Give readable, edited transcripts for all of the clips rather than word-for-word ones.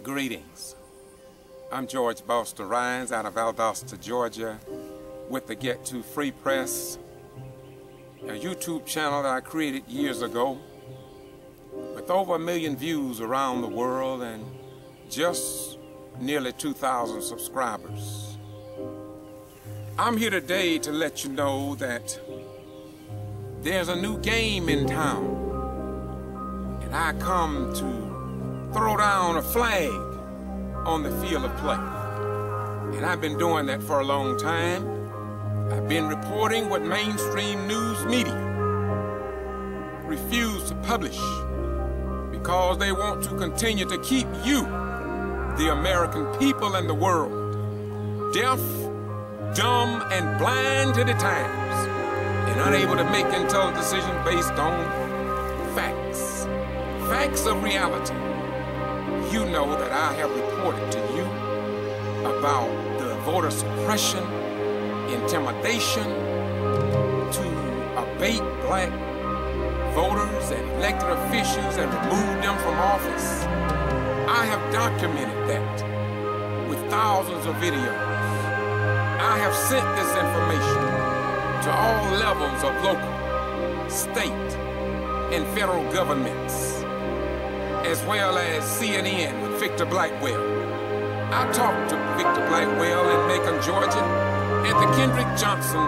Greetings. I'm George Boston Rhines out of Valdosta, Georgia, with the Get to Free Press, a YouTube channel that I created years ago with over 1 million views around the world and just nearly 2,000 subscribers. I'm here today to let you know that there's a new game in town, and I come to throw down a flag on the field of play. And I've been doing that for a long time. I've been reporting what mainstream news media refuse to publish because they want to continue to keep you, the American people and the world, deaf, dumb, and blind to the times, and unable to make intelligent decisions based on facts of reality. You know that I have reported to you about the voter suppression, intimidation to abate black voters and elected officials and remove them from office. I have documented that with thousands of videos. I have sent this information to all levels of local, state, and federal governments, as well as CNN with Victor Blackwell. I talked to Victor Blackwell in Macon, Georgia at the Kendrick Johnson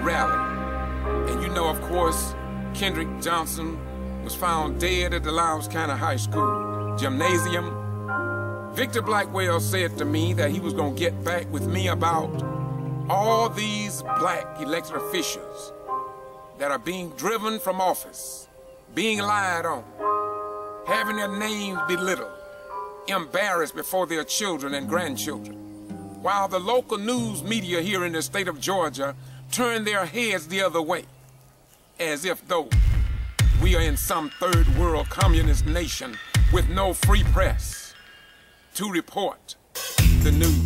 rally. And you know, of course, Kendrick Johnson was found dead at the Lowndes County High School gymnasium. Victor Blackwell said to me that he was going to get back with me about all these black elected officials that are being driven from office, being lied on, having their names belittled, embarrassed before their children and grandchildren, while the local news media here in the state of Georgia turn their heads the other way, as if though we are in some third world communist nation with no free press to report the news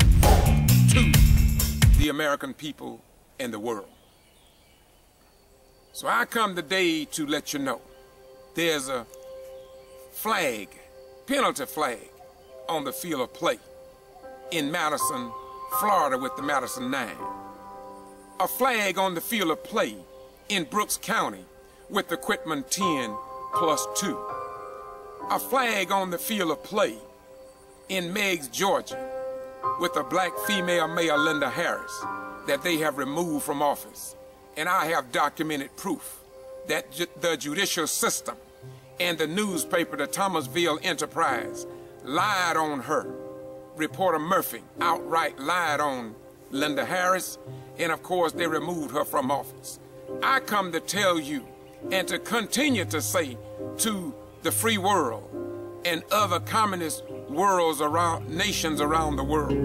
to the American people and the world. So I come today to let you know there's a flag, penalty flag, on the field of play in Madison, Florida with the Madison 9. A flag on the field of play in Brooks County with the Quitman 10+2. A flag on the field of play in Meigs, Georgia with the black female mayor Linda Harris that they have removed from office. And I have documented proof that the judicial system and the newspaper, the Thomasville Enterprise, lied on her. Reporter Murphy outright lied on Linda Harris, and of course they removed her from office. I come to tell you and to continue to say to the free world and other communist worlds around, nations around the world,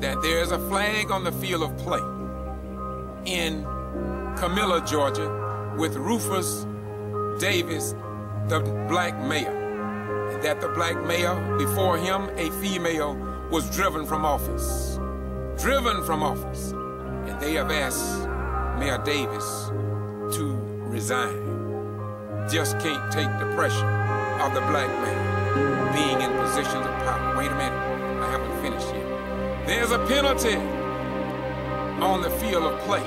that there is a flag on the field of play in Camilla, Georgia, with Rufus Davis, the black mayor, and that the black mayor, before him, a female, was driven from office. And they have asked Mayor Davis to resign. Just can't take the pressure of the black man being in positions of power. Wait a minute, I haven't finished yet. There's a penalty on the field of play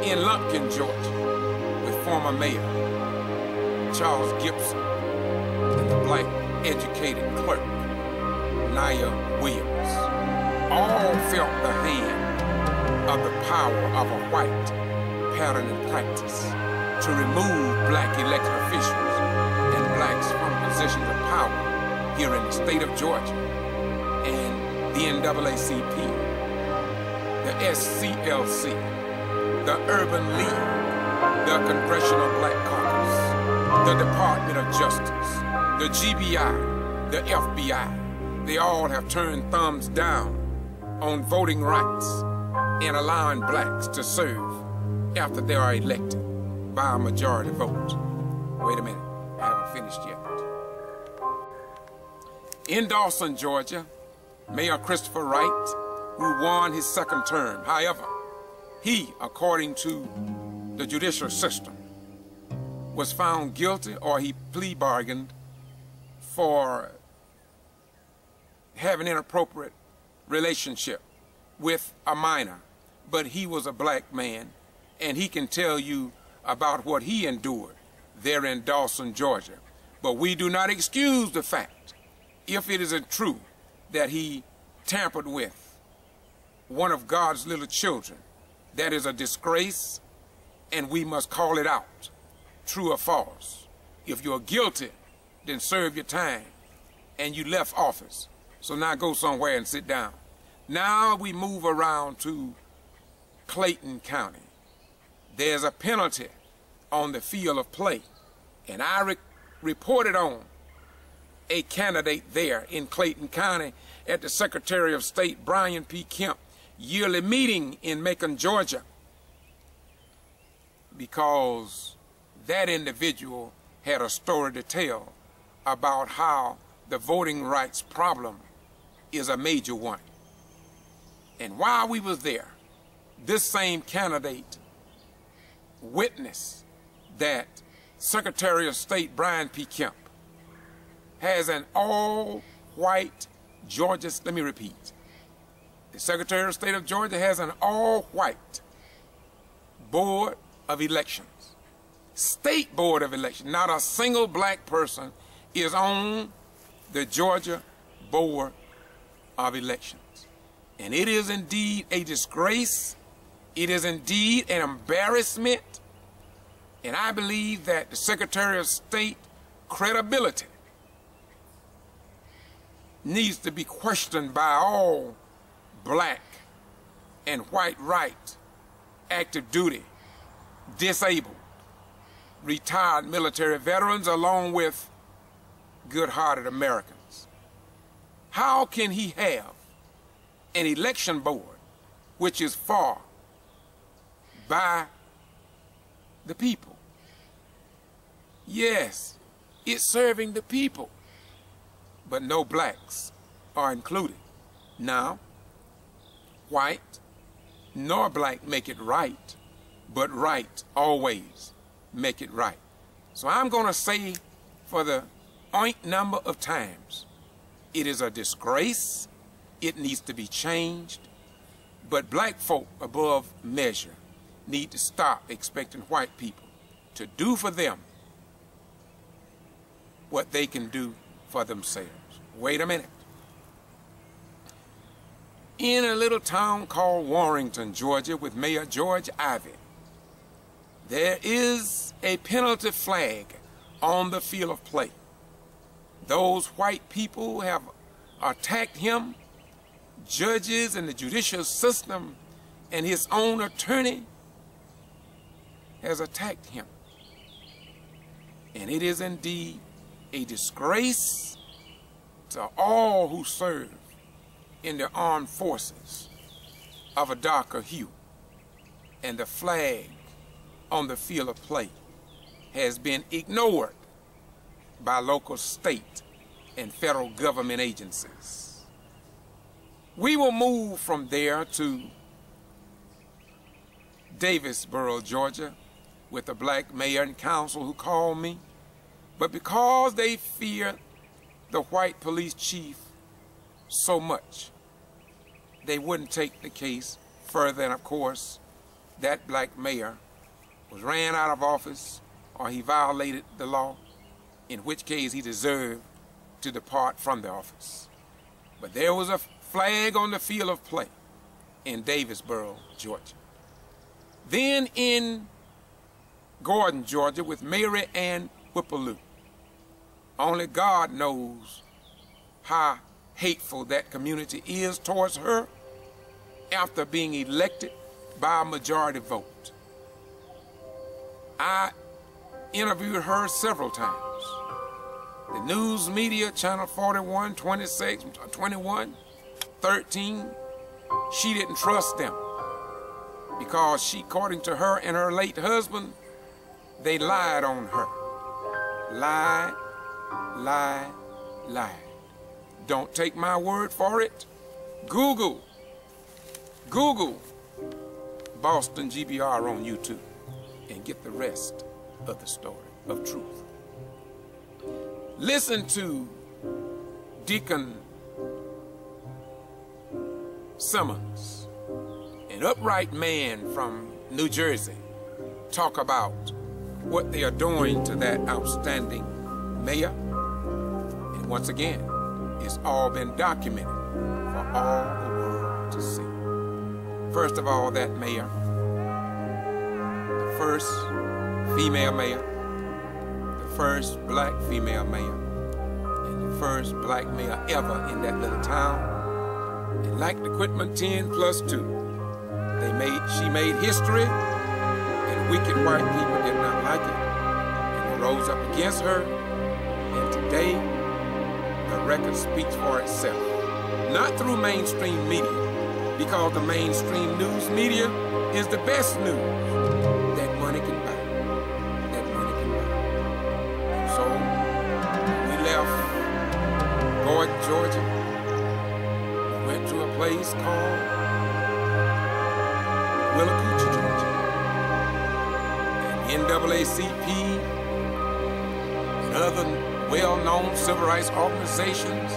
in Lumpkin, Georgia, with former mayor Charles Gibson and the black educated clerk Nia Williams. All felt the hand of the power of a white pattern and practice to remove black elected officials and blacks from positions of power here in the state of Georgia. And the NAACP, the SCLC, the Urban League, the Congressional Black Caucus, the Department of Justice, the G.B.R, the FBI, they all have turned thumbs down on voting rights and allowing blacks to serve after they are elected by a majority vote. Wait a minute, I haven't finished yet. In Dawson, Georgia, Mayor Christopher Wright, who won his second term, however, he, according to the judicial system, was found guilty, or he plea bargained for have an inappropriate relationship with a minor, but he was a black man, and he can tell you about what he endured there in Dawson, Georgia. But we do not excuse the fact, if it isn't true, that he tampered with one of God's little children. That is a disgrace, and we must call it out, true or false. If you're guilty, then serve your time, and you left office. So now go somewhere and sit down. Now we move around to Clayton County. There's a penalty on the field of play, and I reported on a candidate there in Clayton County at the Secretary of State Brian P. Kemp yearly meeting in Macon, Georgia, because that individual had a story to tell about how the voting rights problem is a major one. And while we was there, this same candidate witnessed that Secretary of State Brian P. Kemp has an all-white Georgia, let me repeat, the Secretary of State of Georgia has an all-white board of elections, state board of elections. Not a single black person is on the Georgia board of elections. And it is indeed a disgrace. It is indeed an embarrassment. And I believe that the Secretary of State credibility needs to be questioned by all black and white right, active duty, disabled, retired military veterans, along with good-hearted Americans. How can he have an election board which is for, by the people? Yes, it's serving the people, but no blacks are included. Now, white nor black make it right, but right always make it right. So I'm going to say for the oink number of times, it is a disgrace. It needs to be changed. But black folk above measure need to stop expecting white people to do for them what they can do for themselves. Wait a minute. In a little town called Warrington, Georgia, with Mayor George Ivey, there is a penalty flag on the field of play. Those white people have attacked him. Judges and the judicial system and his own attorney has attacked him. And it is indeed a disgrace to all who serve in the armed forces of a darker hue. And the flag on the field of play has been ignored by local, state, and federal government agencies. We will move from there to Davisboro, Georgia, with a black mayor and council who called me. But because they fear the white police chief so much, they wouldn't take the case further. And of course, that black mayor was ran out of office, or he violated the law, in which case he deserved to depart from the office. But there was a flag on the field of play in Davisboro, Georgia. Then in Gordon, Georgia, with Mary Ann Whippaloo. Only God knows how hateful that community is towards her after being elected by a majority vote. I interviewed her several times. The news media, Channel 41, 26, 21, 13, she didn't trust them because she, according to her and her late husband, they lied on her. Lied, lied, lied. Don't take my word for it. Google Boston G.B.R. on YouTube and get the rest of the story of truth. Listen to Deacon Simmons, an upright man from New Jersey, talk about what they are doing to that outstanding mayor. And once again, it's all been documented for all the world to see. First of all, that mayor, the first female mayor, the first black female mayor, and the first black mayor ever in that little town. And like the Quitman 10+2, she made history, and wicked white people did not like it, and they rose up against her, and today the record speaks for itself. Not through mainstream media, because the mainstream news media is the best news that money can buy. That money can buy. So we left Gordon, Georgia. We went to a place called Willacoochee, Georgia. And NAACP and other well-known civil rights organizations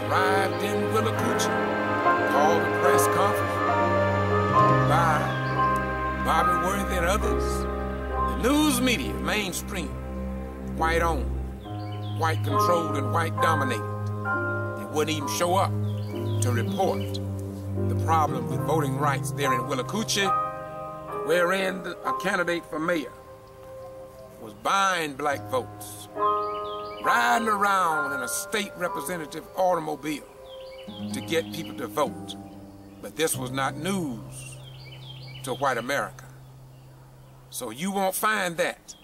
arrived in Willacoochee, called a press conference by Bobby Worthy and others. The news media, mainstream, white-owned, white-controlled, and white-dominated. They wouldn't even show up to report the problem with voting rights there in Willacoochee, wherein a candidate for mayor was buying black votes, riding around in a state representative automobile to get people to vote. But this was not news to white America. So you won't find that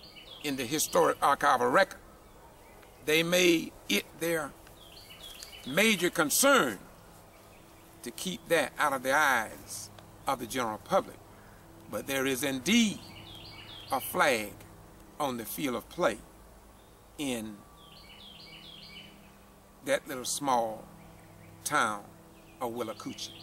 in the historic archival record. They made it their major concern to keep that out of the eyes of the general public. But there is indeed a flag on the field of play in that little small town of Willacoochee.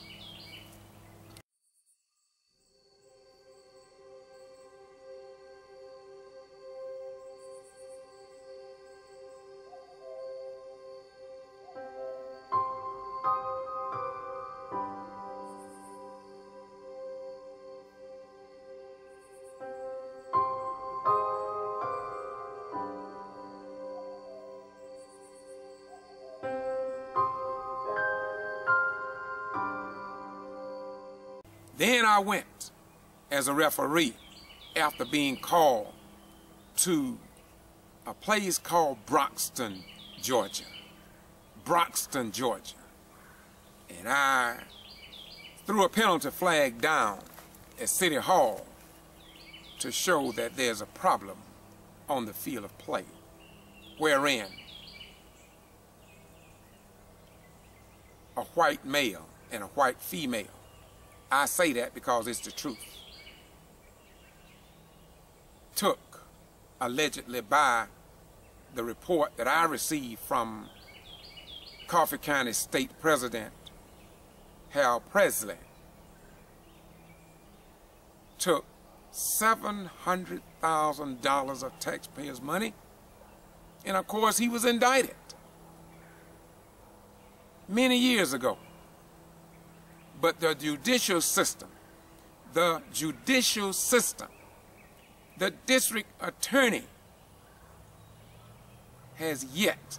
Then I went as a referee after being called to a place called Broxton, Georgia. Broxton, Georgia. And I threw a penalty flag down at City Hall to show that there's a problem on the field of play, wherein a white male and a white female, I say that because it's the truth, took, allegedly by the report that I received from Coffee County State President Harold Presley, took $700,000 of taxpayers' money, and of course he was indicted many years ago. But the judicial system, the district attorney has yet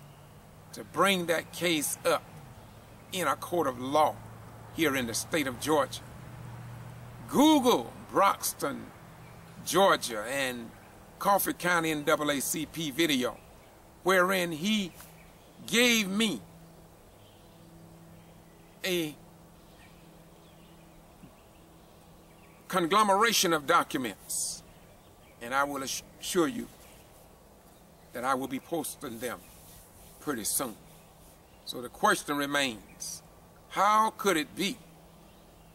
to bring that case up in a court of law here in the state of Georgia. Google Broxton, Georgia, and Coffee County NAACP video, wherein he gave me a conglomeration of documents, and I will assure you that I will be posting them pretty soon. So the question remains, how could it be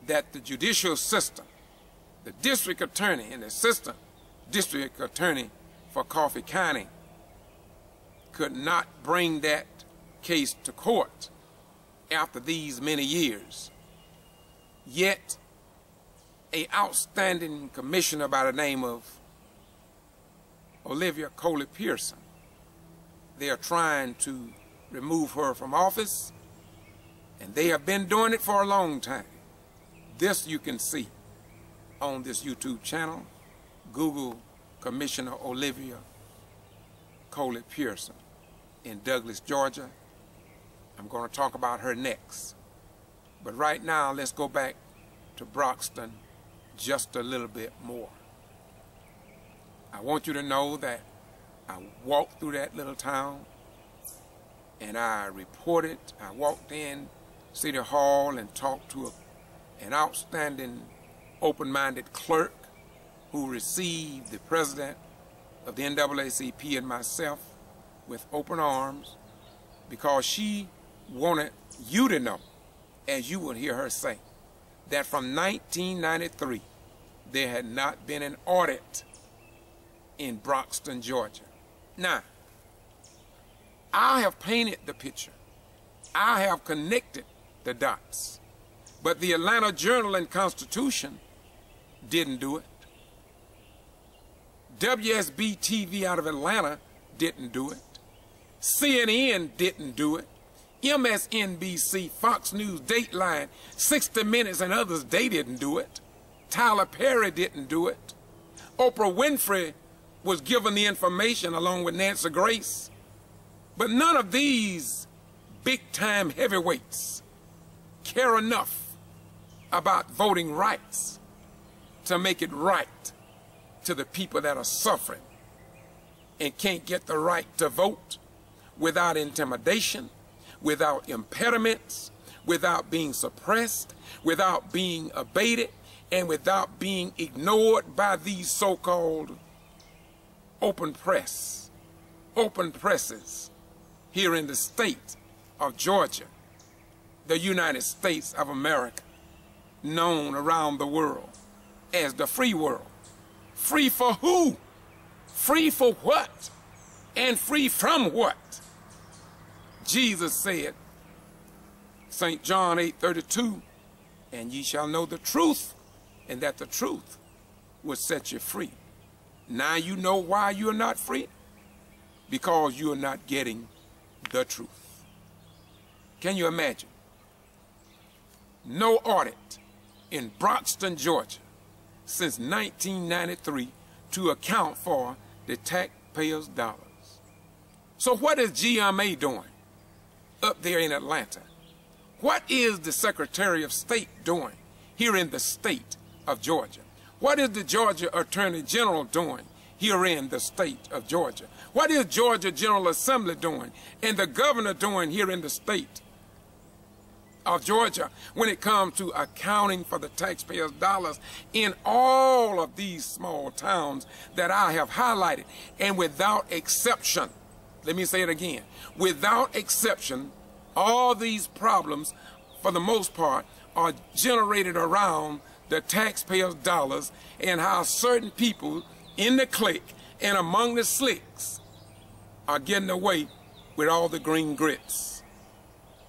that the judicial system, the district attorney and the assistant district attorney for Coffee County could not bring that case to court after these many years, yet an outstanding commissioner by the name of Olivia Coley Pearson, they are trying to remove her from office, And they have been doing it for a long time. This you can see on this YouTube channel. Google Commissioner Olivia Coley Pearson in Douglas, Georgia. I'm going to talk about her next. But right now, let's go back to Broxton just a little bit more. I want you to know that I walked through that little town and I reported. I walked in City Hall and talked to an outstanding, open-minded clerk who received the president of the NAACP and myself with open arms, because she wanted you to know, as you will hear her say, that from 1993 there had not been an audit in Broxton, Georgia. Now, I have painted the picture. I have connected the dots. But the Atlanta Journal and Constitution didn't do it. WSB TV out of Atlanta didn't do it. CNN didn't do it. MSNBC, Fox News, Dateline, 60 Minutes, and others, they didn't do it. Tyler Perry didn't do it. Oprah Winfrey was given the information along with Nancy Grace. But none of these big-time heavyweights care enough about voting rights to make it right to the people that are suffering and can't get the right to vote without intimidation, without impediments, without being suppressed, without being abated, and without being ignored by these so-called open presses here in the state of Georgia, the United States of America, known around the world as the free world. Free for who? Free for what? And free from what? Jesus said, St. John 8:32, and ye shall know the truth, and that the truth will set you free. Now you know why you're not free? Because you're not getting the truth. Can you imagine? No audit in Broxton, Georgia since 1993 to account for the taxpayers' dollars. So what is GMA doing up there in Atlanta? What is the Secretary of State doing here in the state of Georgia? What is the Georgia Attorney General doing here in the state of Georgia? What is Georgia General Assembly doing and the governor doing here in the state of Georgia when it comes to accounting for the taxpayers' dollars in all of these small towns that I have highlighted? And without exception, let me say it again, without exception, all these problems, for the most part, are generated around the taxpayers' dollars and how certain people in the clique and among the slicks are getting away with all the green grits.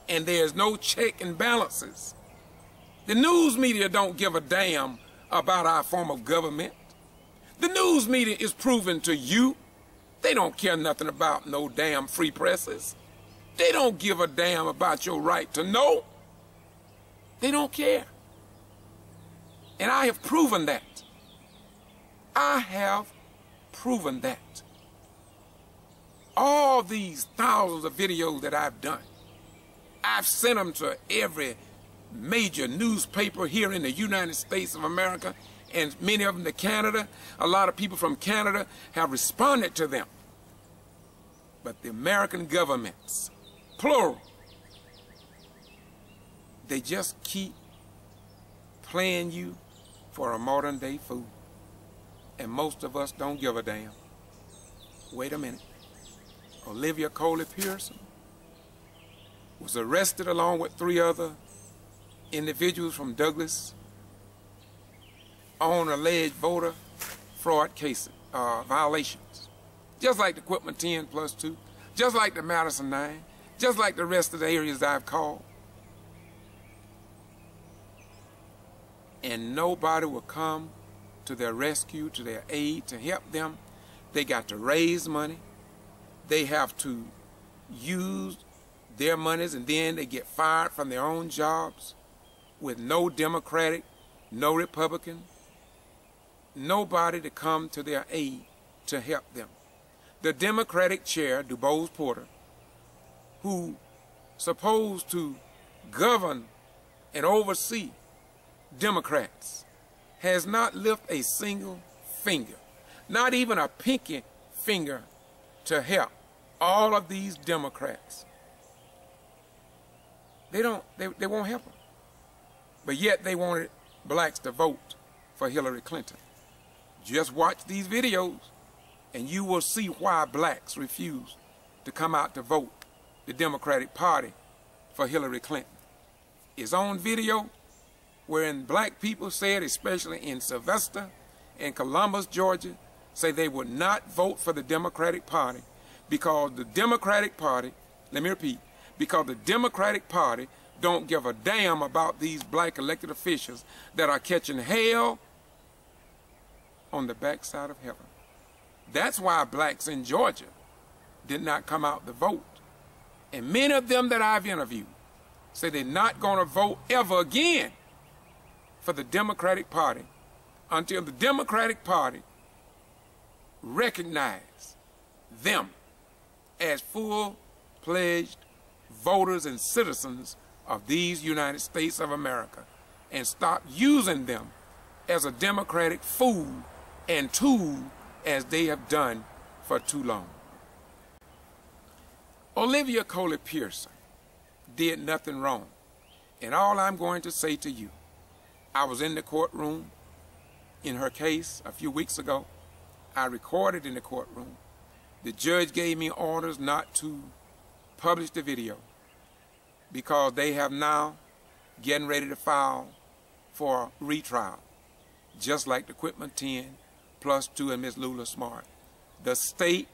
And there's no check and balances. The news media don't give a damn about our form of government. The news media is proven to you. They don't care nothing about no damn free presses. They don't give a damn about your right to know. They don't care. And I have proven that. I have proven that. All these thousands of videos that I've done, I've sent them to every major newspaper here in the United States of America, and many of them to Canada. A lot of people from Canada have responded to them. But the American governments, plural, they just keep playing you for a modern day fool. And most of us don't give a damn. Wait a minute. Olivia Coley Pearson was arrested along with 3 other individuals from Douglas on alleged voter fraud cases, violations. Just like the Quitman 10+2, just like the Madison 9, just like the rest of the areas I've called. And nobody will come to their rescue, to their aid, to help them. They got to raise money. They have to use their monies, and then they get fired from their own jobs with no Democratic, no Republican, nobody to come to their aid to help them. The Democratic chair, DuBose Porter, who supposed to govern and oversee Democrats, has not lifted a single finger, not even a pinky finger, to help all of these Democrats. They won't help them. But yet they wanted blacks to vote for Hillary Clinton. Just watch these videos and you will see why blacks refuse to come out to vote the Democratic Party for Hillary Clinton. It's on video wherein black people said, especially in Sylvester and Columbus, Georgia, say they would not vote for the Democratic Party because the Democratic Party, let me repeat, because the Democratic Party don't give a damn about these black elected officials that are catching hell on the backside of heaven. That's why blacks in Georgia did not come out to vote. And many of them that I've interviewed say they're not going to vote ever again for the Democratic Party until the Democratic Party recognize them as full-fledged voters and citizens of these United States of America and stop using them as a Democratic fool and tool as they have done for too long. Olivia Coley Pearson did nothing wrong. And all I'm going to say to you, I was in the courtroom in her case a few weeks ago. I recorded in the courtroom. The judge gave me orders not to publish the video because they have now getting ready to file for retrial, just like the Quitman 10+2 and Miss Lula Smart. The state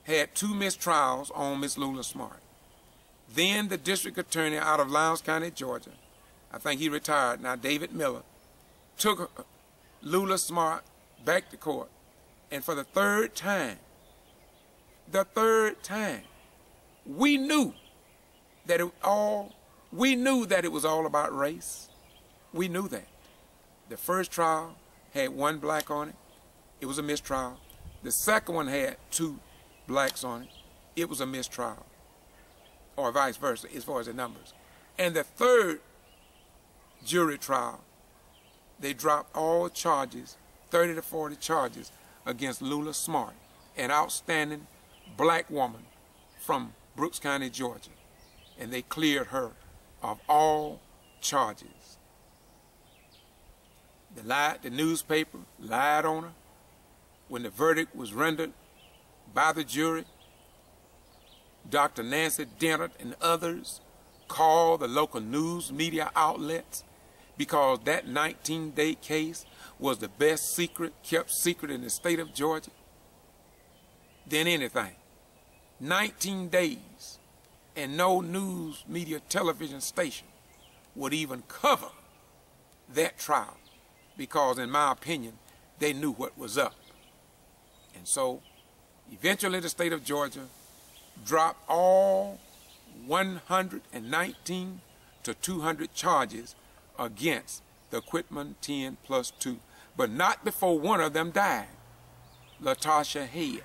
had 2 mistrials on Miss Lula Smart. Then the district attorney out of Lowndes County, Georgia, I think he retired now, David Miller, took Lula Smart back to court. And for the third time, we knew that it was all about race. We knew that. The first trial had 1 black on it. It was a mistrial. The second one had 2 blacks on it. It was a mistrial. Or vice versa, as far as the numbers. And the third jury trial, they dropped all charges, 30 to 40 charges, against Lula Smart, an outstanding black woman from Brooks County, Georgia. And they cleared her of all charges. The newspaper lied on her. When the verdict was rendered by the jury, Dr. Nancy Dennett and others called the local news media outlets because that 19-day case was the best secret, kept secret in the state of Georgia than anything. 19 days and no news media television station would even cover that trial because, in my opinion, they knew what was up. And so eventually the state of Georgia dropped all 119 to 200 charges against the Quitman 10+2, but not before one of them died. Latasha Head,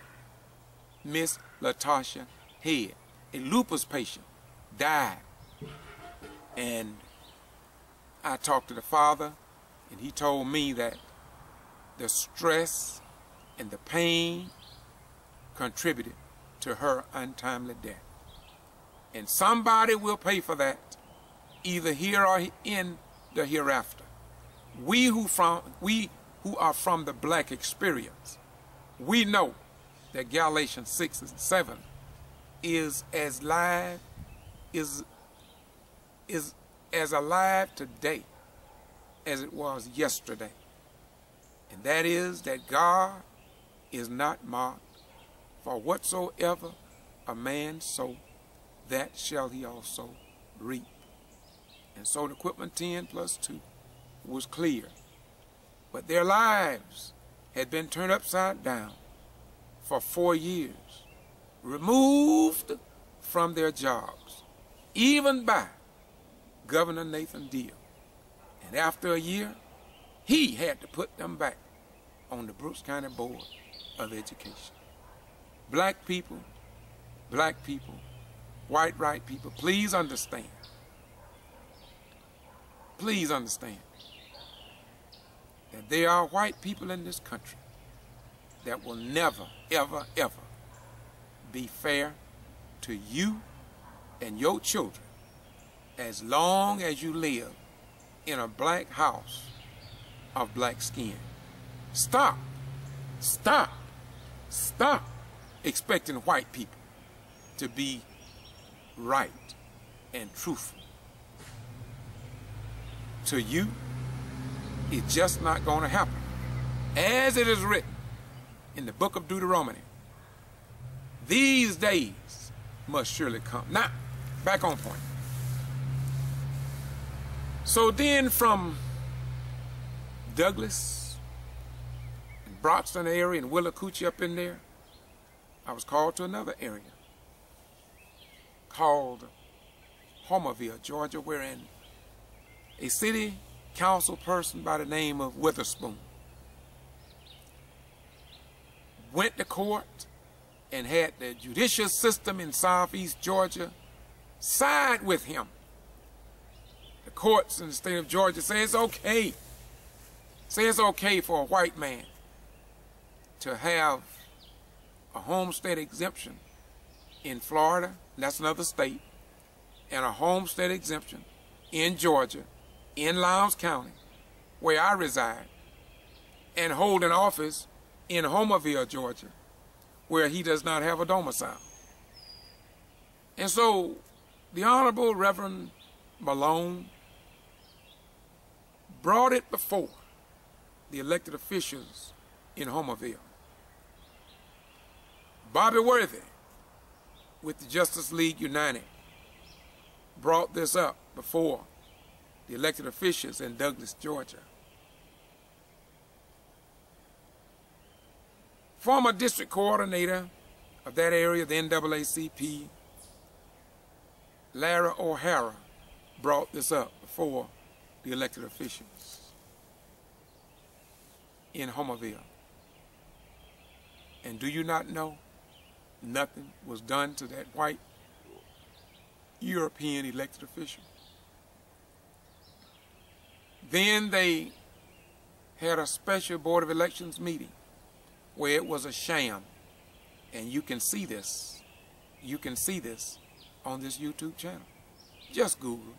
Miss Latasha Head, a lupus patient, died. And I talked to the father, and he told me that the stress and the pain contributed to her untimely death. And somebody will pay for that, either here or in the hereafter. We who are from the black experience, we know that Galatians 6 and 7 is as alive today as it was yesterday. And that is that God is not mocked. For whatsoever a man sow, that shall he also reap. And so the Quitman 10+2 was clear. But their lives had been turned upside down for 4 years, removed from their jobs, even by Governor Nathan Deal. And after a year, he had to put them back on the Brooks County Board of Education. Black people, white people, please understand. Please understand that there are white people in this country that will never, ever, ever be fair to you and your children as long as you live in a black house of black skin. Stop expecting white people to be right and truthful. To you, it's just not going to happen. As it is written in the book of Deuteronomy, these days must surely come. Now, back on point. So then from Douglas and Broxton area and Willacoochee up in there, I was called to another area called Homerville, Georgia, wherein a city council person by the name of Witherspoon went to court and had the judicial system in southeast Georgia side with him. The courts in the state of Georgia say it's okay. Say it's okay for a white man to have a homestead exemption in Florida, that's another state, and a homestead exemption in Georgia, in Lowndes County, where I reside, and hold an office in Homerville, Georgia, where he does not have a domicile. And so the Honorable Reverend Malone brought it before the elected officials in Homerville. Bobby Worthy, with the Justice League United, brought this up before the elected officials in Douglas, Georgia. Former district coordinator of that area, the NAACP, Larry O'Hara, brought this up before the elected officials in Homerville. And do you not know nothing was done to that white European elected official? Then they had a special Board of Elections meeting where it was a sham. And you can see this. You can see this on this YouTube channel. Just Google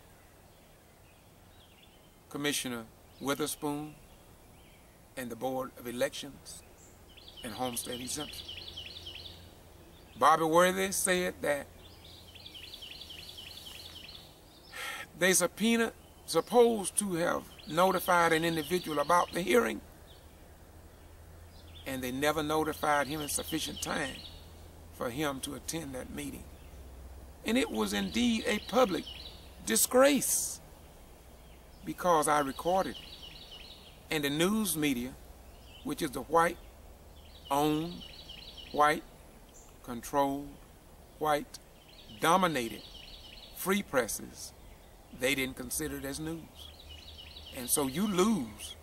Commissioner Witherspoon and the Board of Elections and Homestead Exemption. Bobby Worthy said that they supposed to have notified an individual about the hearing, and they never notified him in sufficient time for him to attend that meeting. And it was indeed a public disgrace because I recorded it. And the news media, which is the white-owned, white-controlled, white-dominated free presses, they didn't consider it as news. And so you lose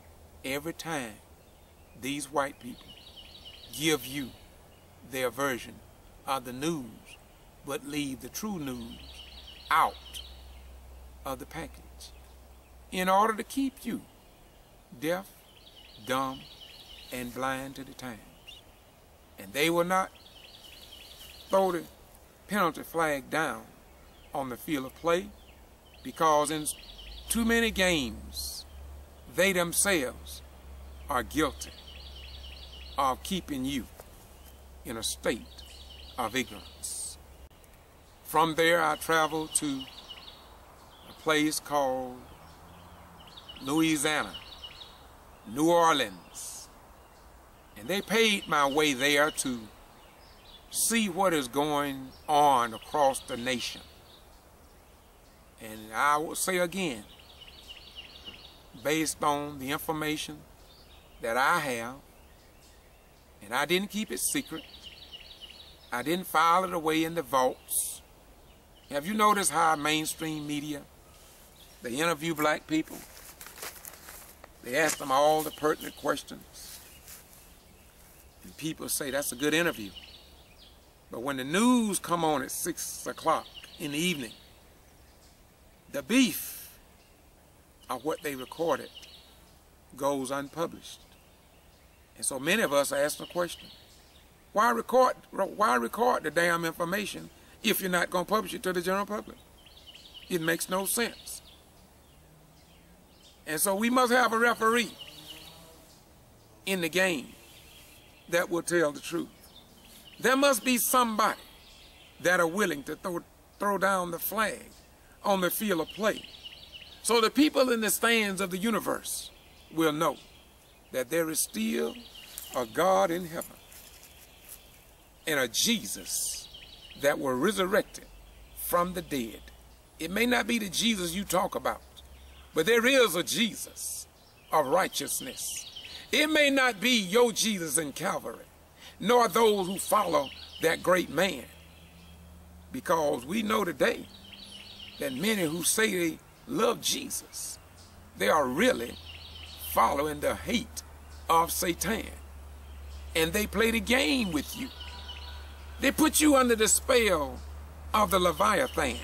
every time these white people give you their version of the news, but leave the true news out of the package in order to keep you deaf, dumb, and blind to the times. And they will not throw the penalty flag down on the field of play, because in too many games, they themselves are guilty of keeping you in a state of ignorance. From there, I traveled to a place called Louisiana, New Orleans, and they paid my way there to see what is going on across the nation. And I will say again, based on the information that I have, and I didn't keep it secret, I didn't file it away in the vaults Have you noticed how mainstream media, they interview black people? They ask them all the pertinent questions. And people say, that's a good interview. But when the news come on at 6 o'clock in the evening, the beef of what they recorded goes unpublished. And so many of us ask the question, why record the damn information if you're not going to publish it to the general public? It makes no sense. And so we must have a referee in the game that will tell the truth. There must be somebody that are willing to throw down the flag on the field of play, so the people in the stands of the universe will know that there is still a God in heaven and a Jesus that were resurrected from the dead. It may not be the Jesus you talk about, but there is a Jesus of righteousness. It may not be your Jesus in Calvary, nor those who follow that great man, because we know today that many who say they love Jesus, they are really following the hate of Satan, and they play the game with you. They put you under the spell of the Leviathan,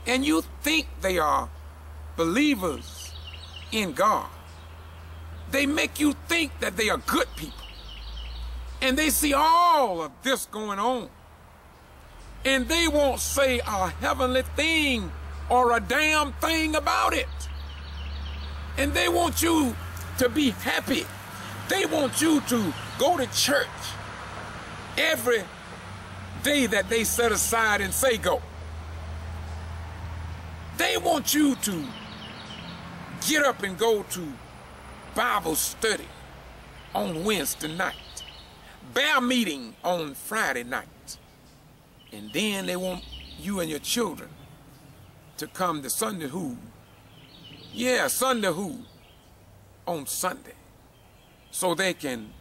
and you think they are believers in God. They make you think that they are good people, and they see all of this going on, and they won't say a heavenly thing or a damn thing about it. And they want you to be happy. They want you to go to church every day that they set aside and say go. They want you to get up and go to Bible study on Wednesday night, bear meeting on Friday night, and then they want you and your children to come to Sunday Who. Yeah, Sunday Who on Sunday, so they can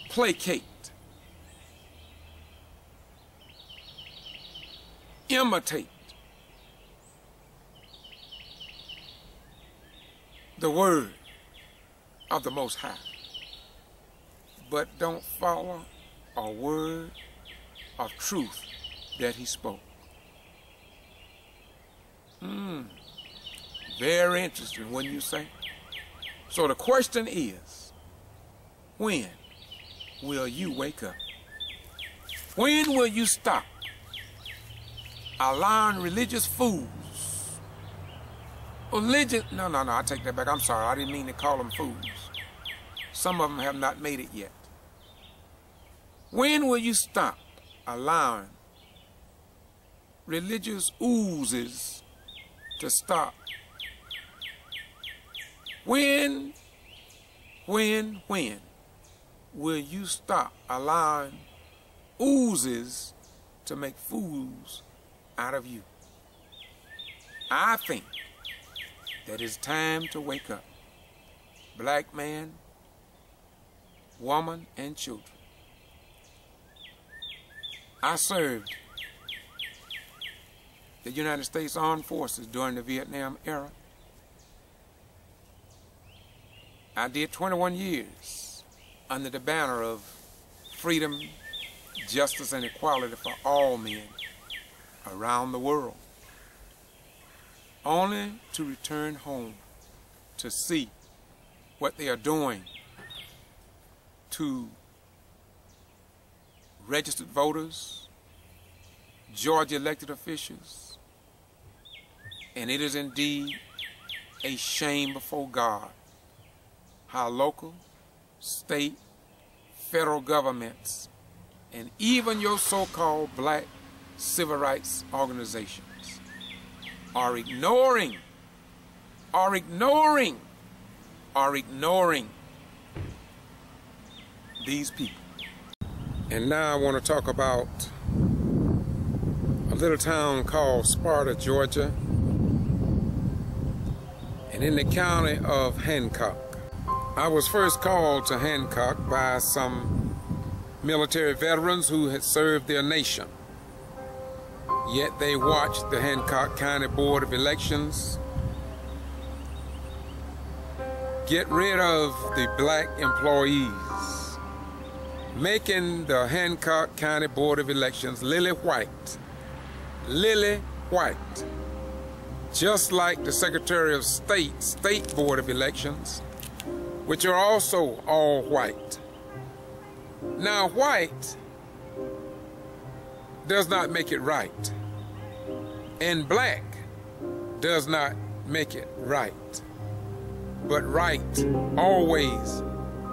placate, imitate the word of the Most High, but don't follow a word of truth that he spoke. Very interesting when you say. So the question is, when will you wake up? When will you stop allowing religious fools, no, I take that back. I'm sorry, I didn't mean to call them fools. Some of them have not made it yet. When will you stop allowing religious oozes to stop? When will you stop allowing oozes to make fools out of you? I think that it's time to wake up. Black man, woman, and children. I served the United States Armed Forces during the Vietnam era. I did 21 years under the banner of freedom, justice, and equality for all men around the world, only to return home to see what they are doing to registered voters, Georgia elected officials, and it is indeed a shame before God how local, state, federal governments, and even your so-called black civil rights organizations are ignoring these people. And now I want to talk about a little town called Sparta, Georgia, and in the county of Hancock. I was first called to Hancock by some military veterans who had served their nation. Yet they watched the Hancock County Board of Elections get rid of the black employees, making the Hancock County Board of Elections lily white. Lily white. Just like the Secretary of State Board of Elections, which are also all white. Now, white does not make it right, and black does not make it right. But right always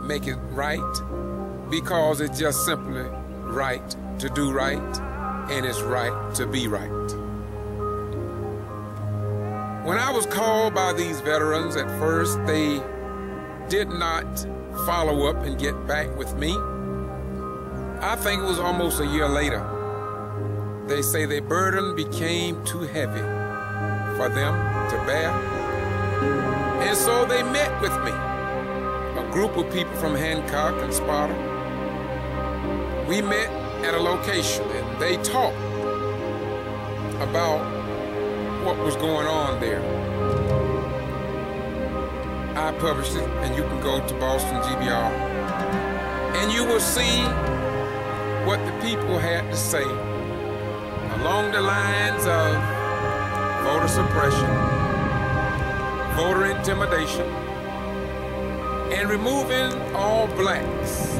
make it right, because it's just simply right to do right, and it's right to be right. When I was called by these veterans, at first they did not follow up and get back with me. I think it was almost a year later. They say their burden became too heavy for them to bear. And so they met with me, a group of people from Hancock and Sparta. We met at a location and they talked about what was going on there. I published it, and you can go to Boston G.B.R. and you will see what the people had to say along the lines of voter suppression, voter intimidation, and removing all blacks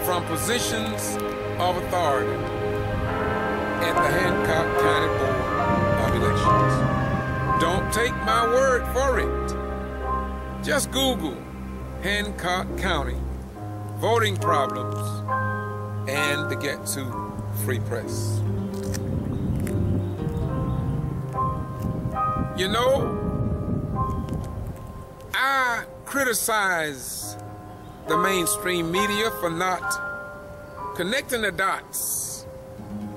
from positions of authority at the Hancock County Board of Elections. Don't take my word for it. Just Google Hancock County voting problems and the Get to Free Press. You know, I criticize the mainstream media for not connecting the dots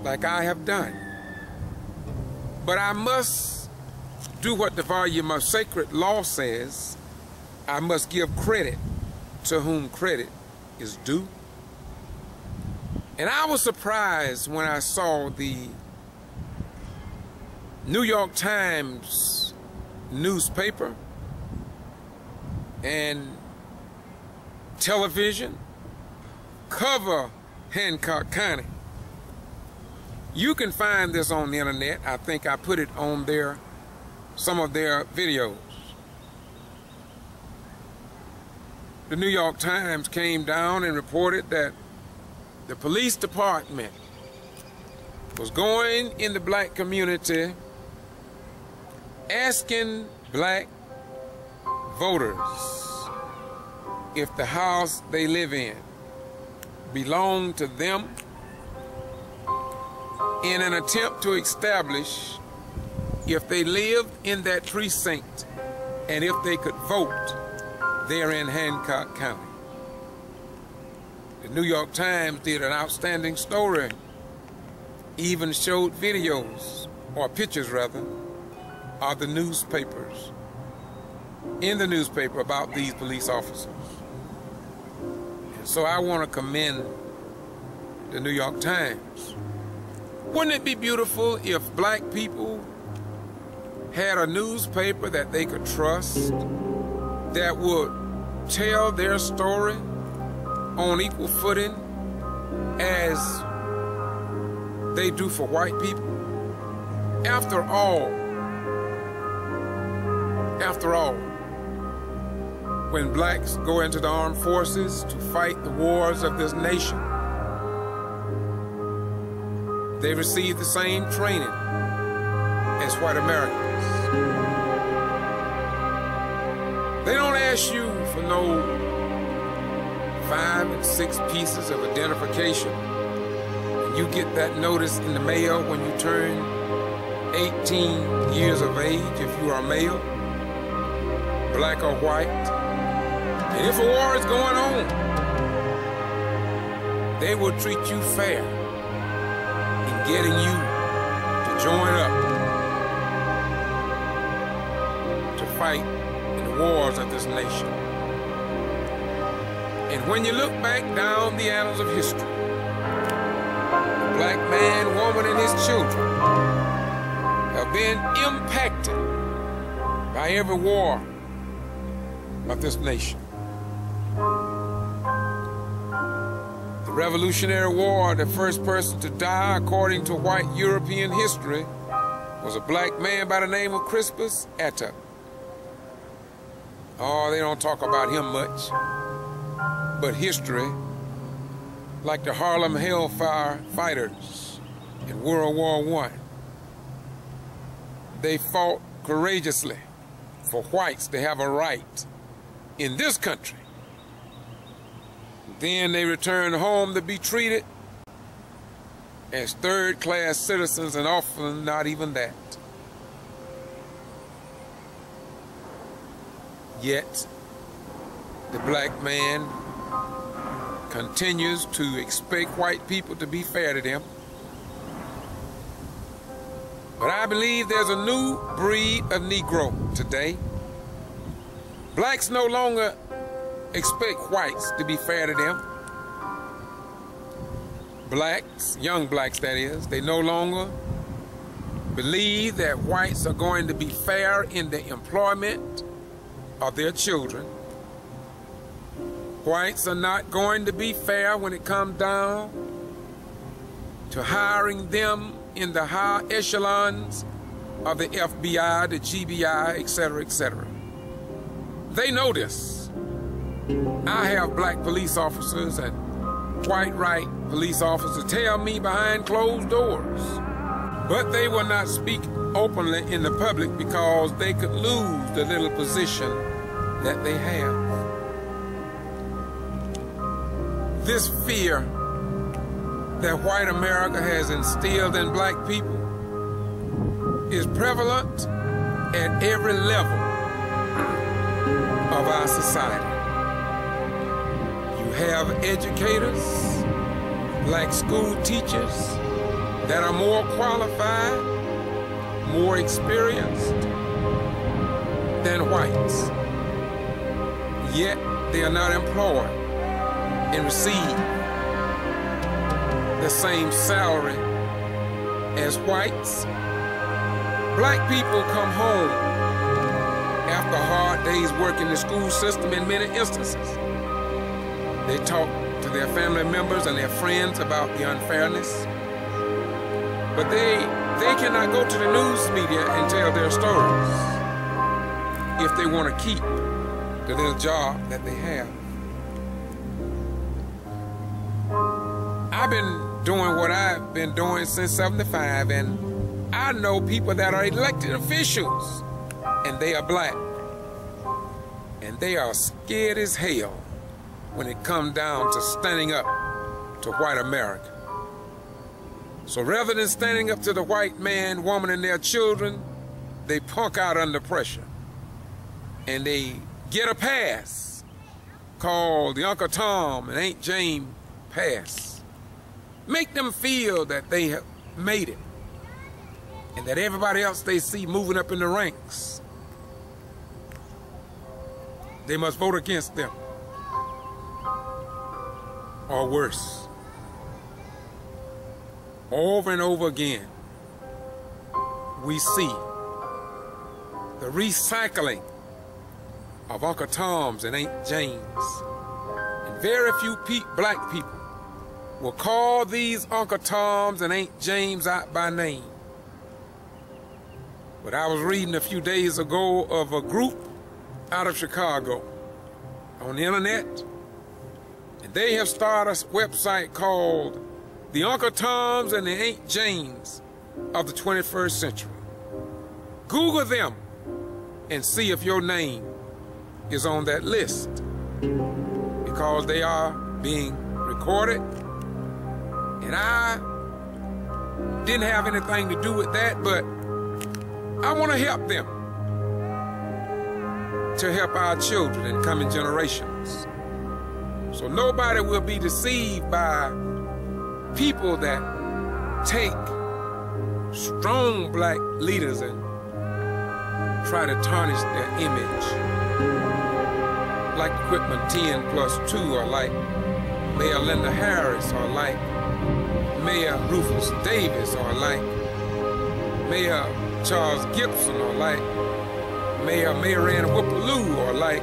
like I have done. But I must do what the volume of sacred law says. I must give credit to whom credit is due. And I was surprised when I saw the New York Times newspaper and television cover Hancock County. You can find this on the internet. I think I put it on there, some of their videos. The New York Times came down and reported that the police department was going in the black community asking black voters if the house they live in belonged to them, in an attempt to establish if they lived in that precinct and if they could vote there in Hancock County. The New York Times did an outstanding story, even showed videos, or pictures rather, of the newspapers, in the newspaper, about these police officers. And so I want to commend the New York Times. Wouldn't it be beautiful if black people had a newspaper that they could trust, that would tell their story on equal footing as they do for white people? After all, when blacks go into the armed forces to fight the wars of this nation, they receive the same training as white Americans. They don't ask you for no 5 and 6 pieces of identification. And you get that notice in the mail when you turn 18 years of age, if you are male, black or white. And if a war is going on, they will treat you fair in getting you to join up to fight in the wars of this nation. And when you look back down the annals of history, the black man, woman, and his children been impacted by every war of this nation. The Revolutionary War, the first person to die, according to white European history, was a black man by the name of Crispus Attucks. Oh, they don't talk about him much. But history, like the Harlem Hellfire fighters in World War I, they fought courageously for whites to have a right in this country. Then they returned home to be treated as third-class citizens, and often not even that. Yet, the black man continues to expect white people to be fair to them. But I believe there's a new breed of Negro today. Blacks no longer expect whites to be fair to them. Blacks, young blacks that is, they no longer believe that whites are going to be fair in the employment of their children. Whites are not going to be fair when it comes down to hiring them in the high echelons of the FBI, the G.B.R, etc., etc. They know this. I have black police officers and white right police officers tell me behind closed doors, but they will not speak openly in the public because they could lose the little position that they have. This fear that white America has instilled in black people is prevalent at every level of our society. You have educators, black school teachers that are more qualified, more experienced than whites. Yet they are not employed and receive the same salary as whites. Black people come home after a hard day's work in the school system in many instances. They talk to their family members and their friends about the unfairness, but they cannot go to the news media and tell their stories if they want to keep the little job that they have. I've been doing what I've been doing since '75, and I know people that are elected officials, and they are black, and they are scared as hell when it comes down to standing up to white America. So rather than standing up to the white man, woman, and their children, they punk out under pressure, and they get a pass called the Uncle Tom and Aunt Jane pass. Make them feel that they have made it and that everybody else they see moving up in the ranks, they must vote against them or worse. Over and over again, we see the recycling of Uncle Toms and Aunt Janes. And very few black people will call these Uncle Toms and Aunt James out by name. But I was reading a few days ago of a group out of Chicago on the internet, and they have started a website called the Uncle Toms and the Aunt James of the 21st century. Google them and see if your name is on that list, because they are being recorded. And I didn't have anything to do with that, but I want to help them, to help our children and coming generations. So nobody will be deceived by people that take strong black leaders and try to tarnish their image, like Quitman 10+2, or like Mayor Linda Harris, or like Mayor Rufus Davis, or like Mayor Charles Gibson, or like Mayor Marianne Whippaloo, or like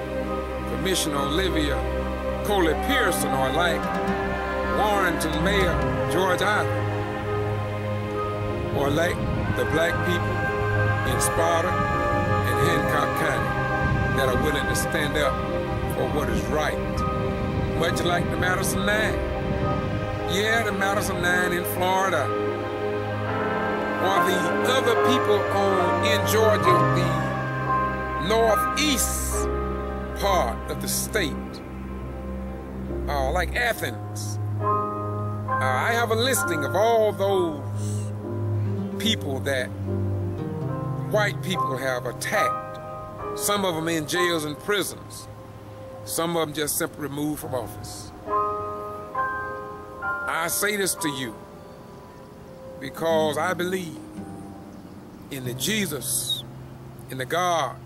Commissioner Olivia Coley Pearson, or like Warrenton Mayor George Ivey, or like the black people in Sparta and Hancock County that are willing to stand up for what is right. Much like the Madison 9. Yeah, the Madison 9 in Florida. Or the other people in Georgia, the northeast part of the state, like Athens. I have a listing of all those people that white people have attacked. Some of them in jails and prisons. Some of them just simply removed from office. I say this to you because I believe in the Jesus, in the God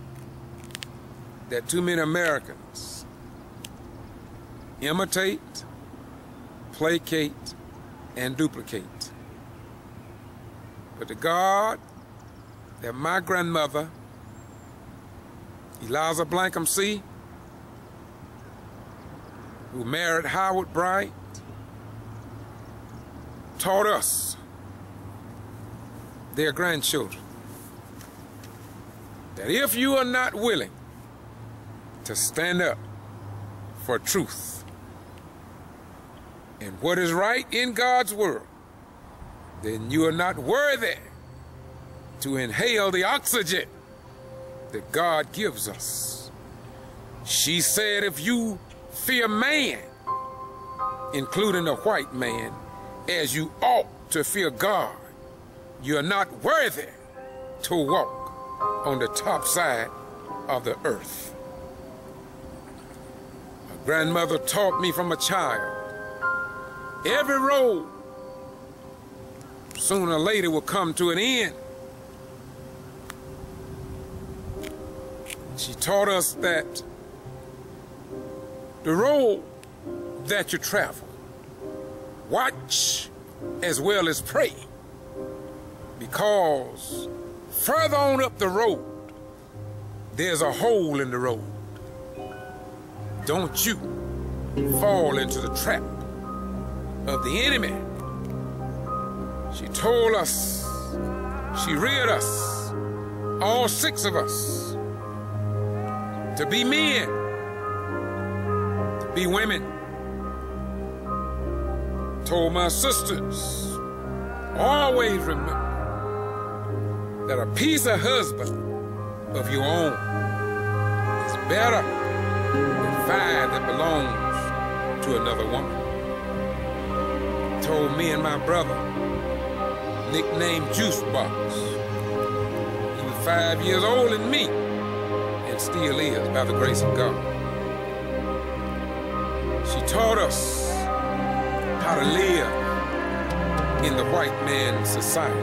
that too many Americans imitate, placate, and duplicate. But the God that my grandmother, Eliza Blankham C., who married Howard Bright, taught us, their grandchildren, that if you are not willing to stand up for truth and what is right in God's world, then you are not worthy to inhale the oxygen that God gives us. She said, if you fear man, including a white man, as you ought to fear God, you are not worthy to walk on the top side of the earth. My grandmother taught me from a child, every road sooner or later will come to an end. She taught us that the road that you travel, watch as well as pray, because further on up the road, there's a hole in the road. Don't you fall into the trap of the enemy. She told us, she reared us, all 6 of us, to be men, to be women. Told my sisters, always remember that a piece of husband of your own is better than 5 that belongs to another woman. Told me and my brother, nicknamed Juice Box, he was 5 years older than me, and still is by the grace of God. She taught us how to live in the white man's society,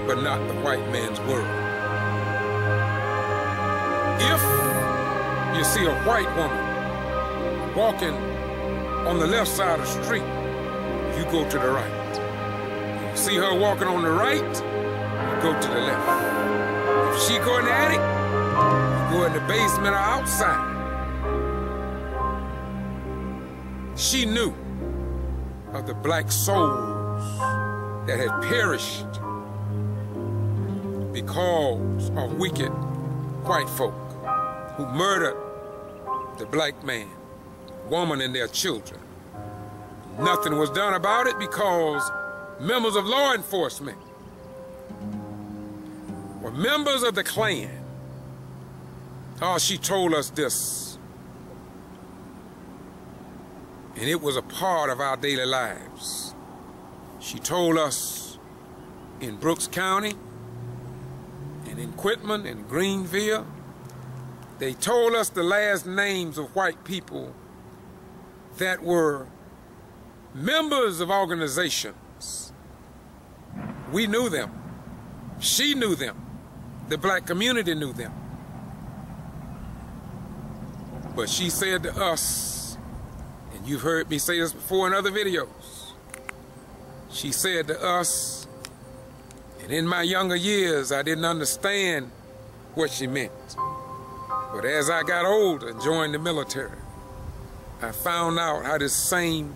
but not the white man's world. If you see a white woman walking on the left side of the street, you go to the right. If you see her walking on the right, you go to the left. If she go in the attic, you go in the basement or outside. She knew of the black souls that had perished because of wicked white folk who murdered the black man, woman, and their children. Nothing was done about it because members of law enforcement were members of the Klan. Oh, she told us this, and it was a part of our daily lives. She told us in Brooks County and in Quitman and Greenville, they told us the last names of white people that were members of organizations. We knew them. She knew them. The black community knew them. But she said to us, and you've heard me say this before in other videos, she said to us, And in my younger years, I didn't understand what she meant. But as I got older and joined the military, I found out how this same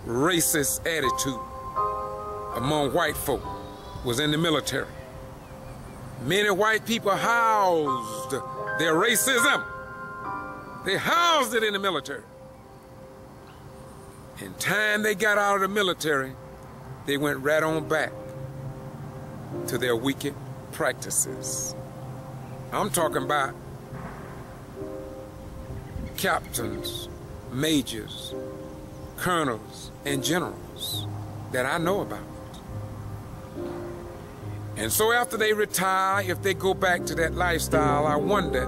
racist attitude among white folk was in the military. Many white people housed their racism. They housed it in the military. In time they got out of the military, they went right on back to their wicked practices. I'm talking about captains, majors, colonels, and generals that I know about. And so after they retire, if they go back to that lifestyle, I wonder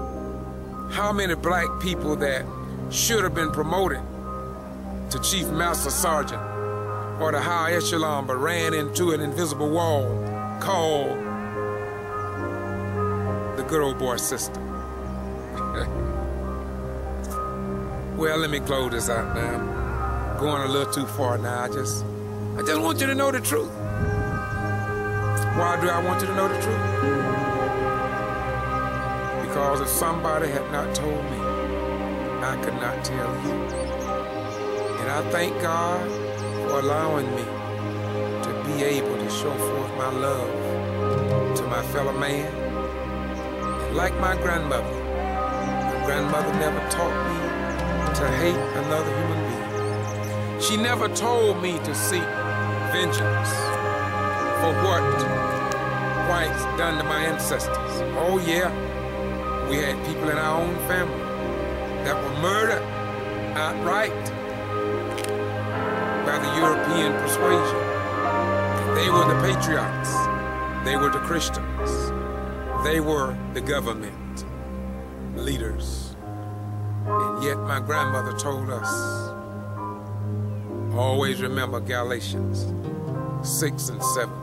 how many black people that should have been promoted to Chief Master Sergeant or the high echelon but ran into an invisible wall called the good old boy system. Well, let me close this out now. I'm going a little too far now. I just want you to know the truth. Why do I want you to know the truth? Because if somebody had not told me, I could not tell you. And I thank God for allowing me to be able to show forth my love to my fellow man. And like my grandmother never taught me to hate another human being. She never told me to seek vengeance for what whites done to my ancestors. Oh yeah, we had people in our own family that were murdered outright by the European persuasion. They were the patriots. They were the Christians. They were the government leaders. And yet my grandmother told us, always remember Galatians 6 and 7.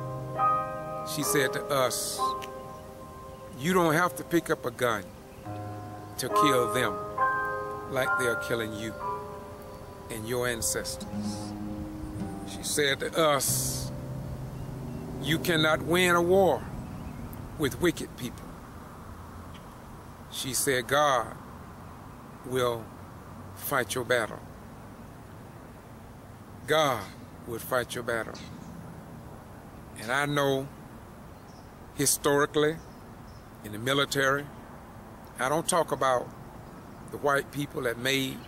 She said to us, you don't have to pick up a gun to kill them like they're killing you and your ancestors. She said to us, you cannot win a war with wicked people. She said, God will fight your battle. God will fight your battle. And I know historically in the military, I don't talk about the white people that made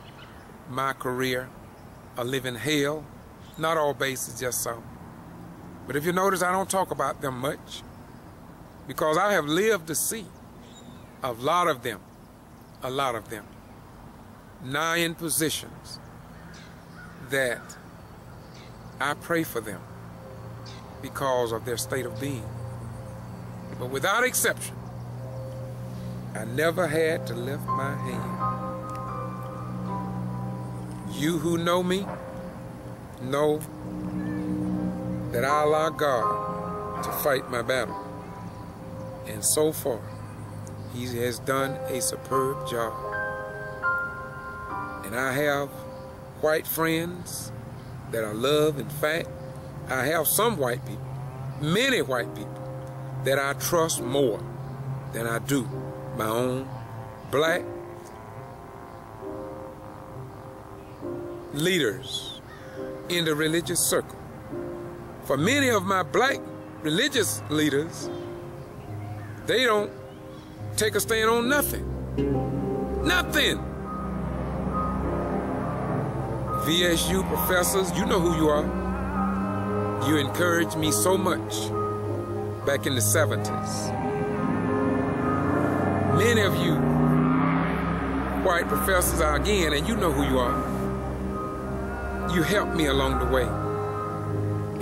my career a living hell. Not all bases, just some. But if you notice, I don't talk about them much because I have lived to see a lot of them now in positions that I pray for them because of their state of being. But without exception, I never had to lift my hand. You who know me know that I allow God to fight my battle. And so far, He has done a superb job. And I have white friends that I love. In fact, I have some white people, many white people, that I trust more than I do my own black leaders in the religious circle. For many of my black religious leaders, they don't take a stand on nothing. Nothing. VSU professors, you know who you are. You encouraged me so much back in the 70s. Many of you white professors are again, and you know who you are. You helped me along the way,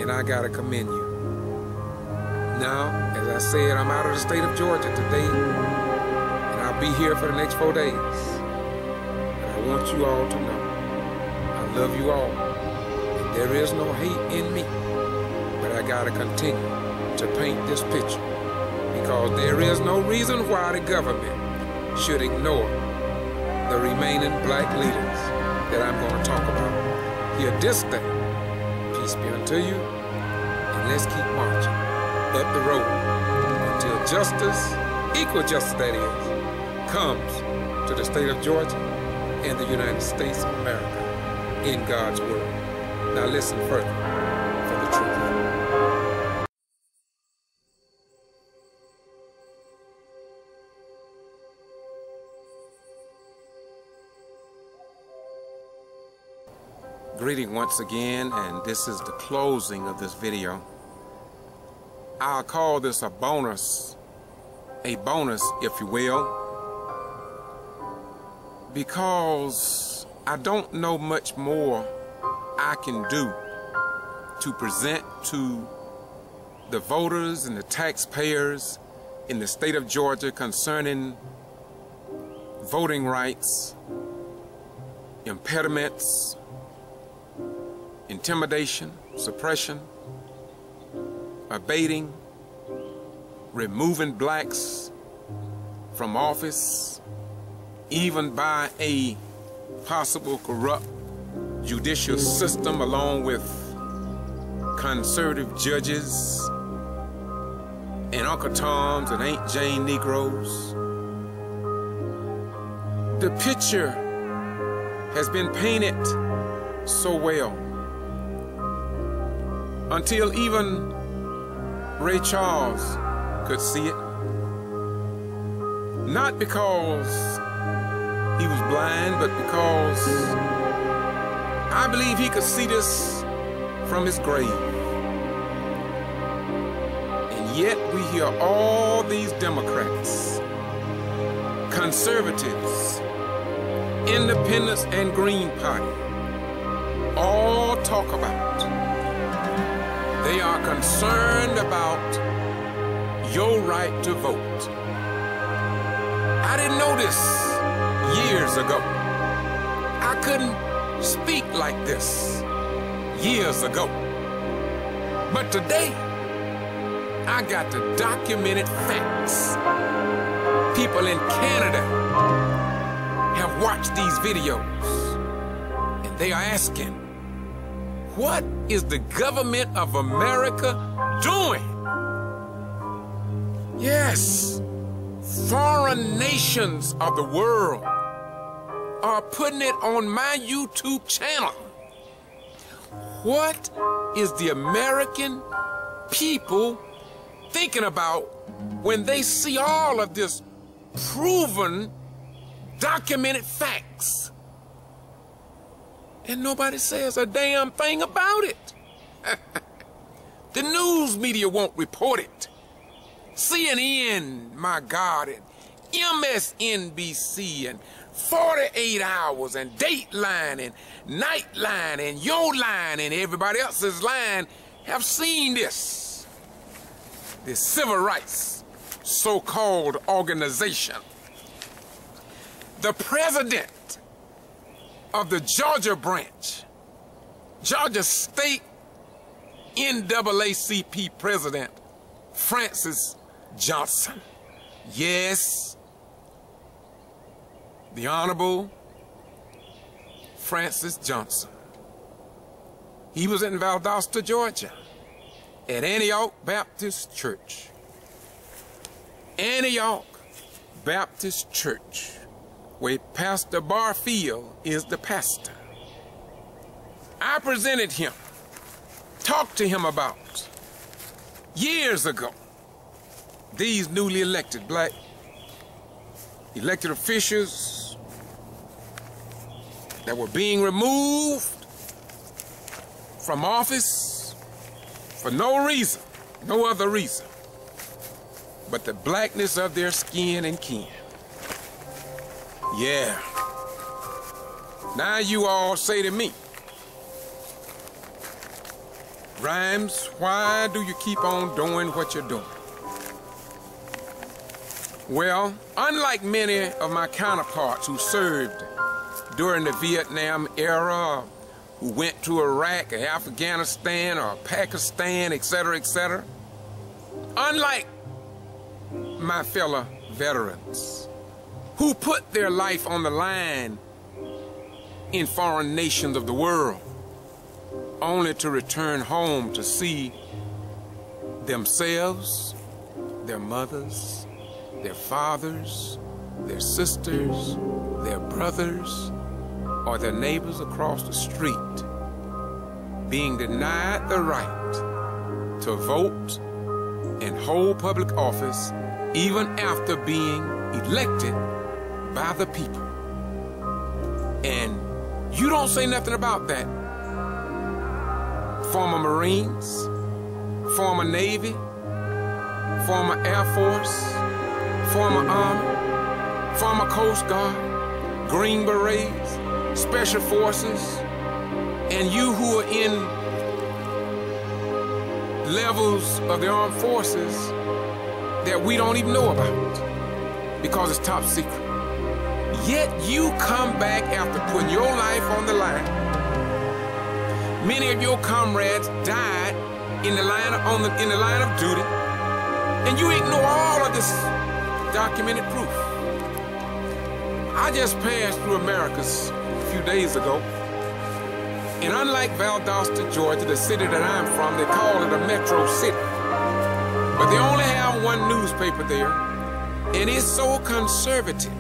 and I gotta commend you. Now, as I said, I'm out of the state of Georgia today, and I'll be here for the next 4 days. But I want you all to know, I love you all, and there is no hate in me, but I gotta continue to paint this picture, because there is no reason why the government should ignore the remaining black leaders that I'm going to talk about here this day. Peace be unto you, and let's keep marching. up the road until justice, equal justice that is, comes to the state of Georgia and the United States of America in God's word. Now listen further for the truth. Greeting once again, and this is the closing of this video. I'll call this a bonus if you will, because I don't know much more I can do to present to the voters and the taxpayers in the state of Georgia concerning voting rights, impediments, intimidation, suppression, abating, removing blacks from office, even by a possible corrupt judicial system along with conservative judges and Uncle Toms and Aunt Jane Negroes. The picture has been painted so well until even Ray Charles could see it. Not because he was blind, but because I believe he could see this from his grave. And yet we hear all these Democrats, conservatives, independents, and Green Party all talk about. They are concerned about your right to vote. I didn't know this years ago. I couldn't speak like this years ago. But today, I got the documented facts. People in Canada have watched these videos, and they are asking, what is the government of America doing? Yes, foreign nations of the world are putting it on my YouTube channel. What is the American people thinking about when they see all of this proven, documented facts? And nobody says a damn thing about it. The news media won't report it. CNN, my God, and MSNBC, and 48 Hours, and Dateline, and Nightline, and Your Line, and everybody else's line have seen this. This civil rights so-called organization. The president of the Georgia branch, Georgia State NAACP President Francis Johnson. Yes, the Honorable Francis Johnson. He was in Valdosta, Georgia, at Antioch Baptist Church. Antioch Baptist Church, where Pastor Barfield is the pastor. I presented him, talked to him about, years ago, these newly elected black elected officials that were being removed from office for no reason, no other reason, but the blackness of their skin and kin. Yeah. Now you all say to me, Rhymes, why do you keep on doing what you're doing? Well, unlike many of my counterparts who served during the Vietnam era, who went to Iraq or Afghanistan or Pakistan, etc., unlike my fellow veterans who put their life on the line in foreign nations of the world, only to return home to see themselves, their mothers, their fathers, their sisters, their brothers, or their neighbors across the street being denied the right to vote and hold public office even after being elected by the people. And you don't say nothing about that. Former Marines, former Navy, former Air Force, former Army, former Coast Guard, Green Berets, Special Forces, and you who are in levels of the armed forces that we don't even know about because it's top secret. Yet you come back after putting your life on the line. Many of your comrades died in the line of duty, and you ignore all of this documented proof. I just passed through Americus a few days ago, and unlike Valdosta, Georgia, the city that I'm from, they call it a metro city. But they only have one newspaper there, and it's so conservative.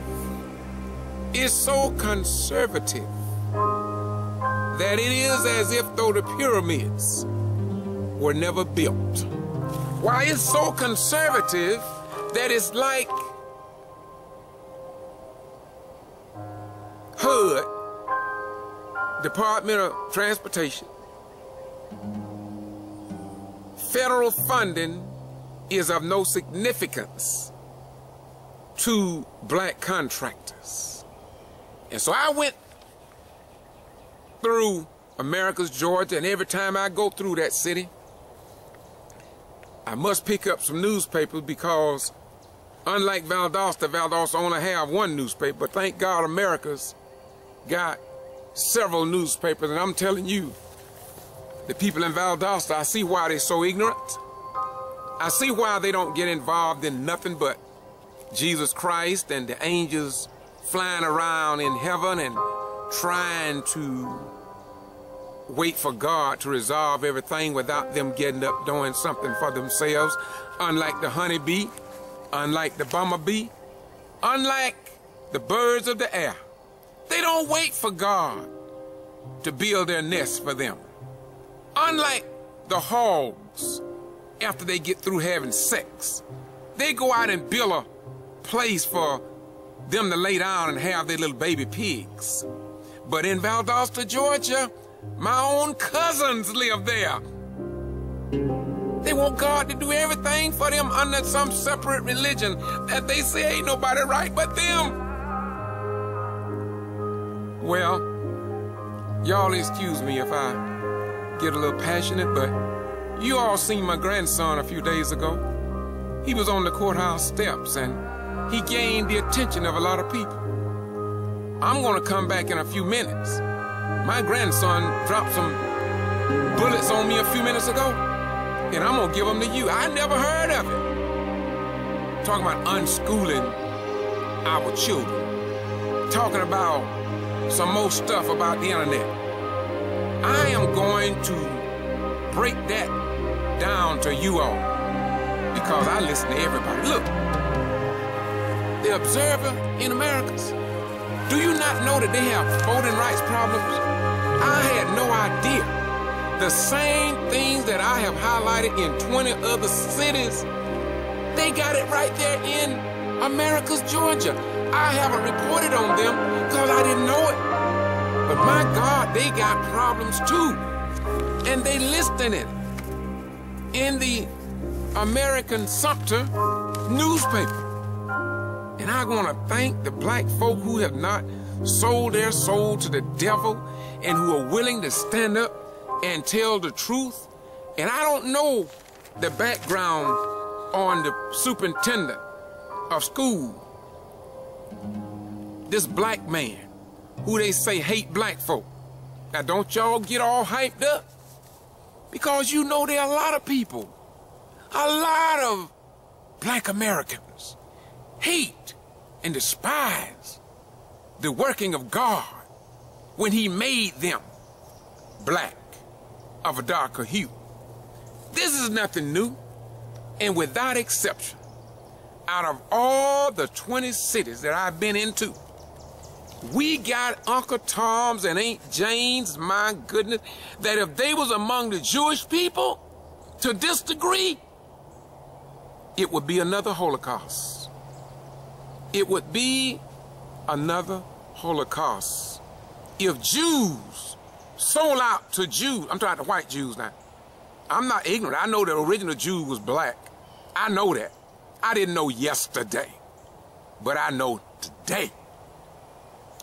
It's so conservative that it is as if though the pyramids were never built. Why, it's so conservative that it's like HUD, Department of Transportation. Federal funding is of no significance to black contractors. And so I went through Americus, Georgia, and every time I go through that city, I must pick up some newspapers because unlike Valdosta only have one newspaper, but thank God Americus got several newspapers, and I'm telling you, the people in Valdosta, I see why they're so ignorant. I see why they don't get involved in nothing but Jesus Christ and the angels flying around in heaven and trying to wait for God to resolve everything without them getting up doing something for themselves. Unlike the honeybee, unlike the bumblebee, unlike the birds of the air. They don't wait for God to build their nest for them. Unlike the hogs, after they get through having sex, they go out and build a place for them to lay down and have their little baby pigs. But in Valdosta, Georgia, my own cousins live there. They want God to do everything for them under some separate religion that they say ain't nobody right but them. Well, y'all excuse me if I get a little passionate, but you all seen my grandson a few days ago. He was on the courthouse steps and he gained the attention of a lot of people. I'm gonna come back in a few minutes. My grandson dropped some bullets on me a few minutes ago, and I'm gonna give them to you. I never heard of it. Talking about unschooling our children. Talking about some more stuff about the internet. I am going to break that down to you all because I listen to everybody. Look, the Observer in Americas, do you not know that they have voting rights problems? I had no idea. The same things that I have highlighted in 20 other cities, they got it right there in Americus, Georgia. I haven't reported on them because I didn't know it. But my God, they got problems too. And they listed it in the American Sumter newspaper. And I want to thank the black folk who have not sold their soul to the devil and who are willing to stand up and tell the truth. And I don't know the background on the superintendent of school, this black man who they say hate black folk. Now don't y'all get all hyped up because you know there are a lot of people, a lot of black Americans hate and despise the working of God when he made them black of a darker hue. This is nothing new. And without exception, out of all the 20 cities that I've been into, we got Uncle Tom's and Aunt Jane's, my goodness, that if they was among the Jewish people to this degree, it would be another Holocaust. It would be another Holocaust. If Jews sold out to Jews, I'm talking to white Jews now. I'm not ignorant. I know the original Jew was black. I know that. I didn't know yesterday, but I know today.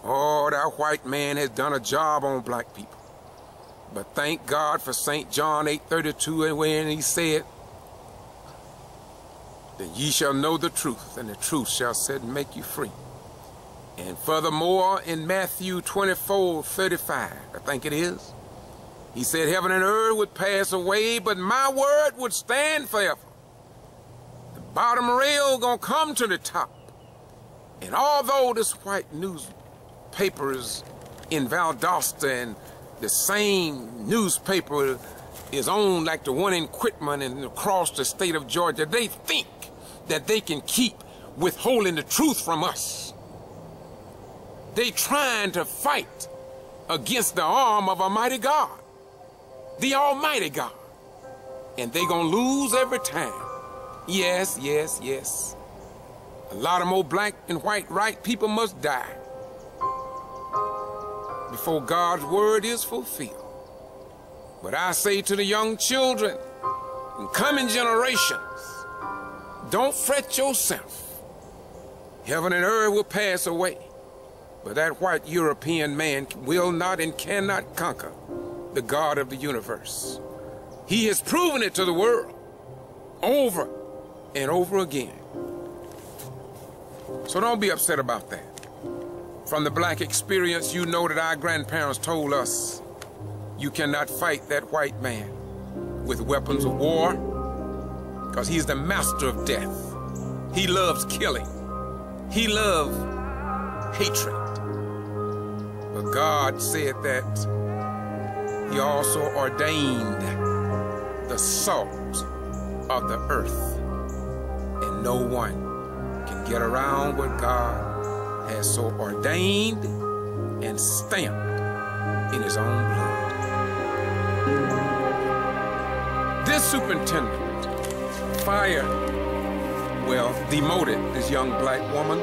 Oh, that white man has done a job on black people. But thank God for St. John 8:32, when he said that ye shall know the truth, and the truth shall set and make you free. And furthermore, in Matthew 24:35, I think it is, he said heaven and earth would pass away, but my word would stand forever. The bottom rail gonna come to the top. And although this white newspapers in Valdosta and the same newspaper is owned like the one in Quitman and across the state of Georgia, they think that they can keep withholding the truth from us. They trying to fight against the arm of Almighty God, the Almighty God. And they gonna lose every time. Yes, yes, yes. A lot of more black and white right people must die before God's word is fulfilled. But I say to the young children and coming generations, don't fret yourself. Heaven and earth will pass away, but that white European man will not and cannot conquer the God of the universe. He has proven it to the world over and over again. So don't be upset about that. From the black experience, you know that our grandparents told us, you cannot fight that white man with weapons of war, because he's the master of death. He loves killing. He loves hatred. But God said that he also ordained the salt of the earth, and no one can get around what God has so ordained and stamped in his own blood. This superintendent demoted this young black woman,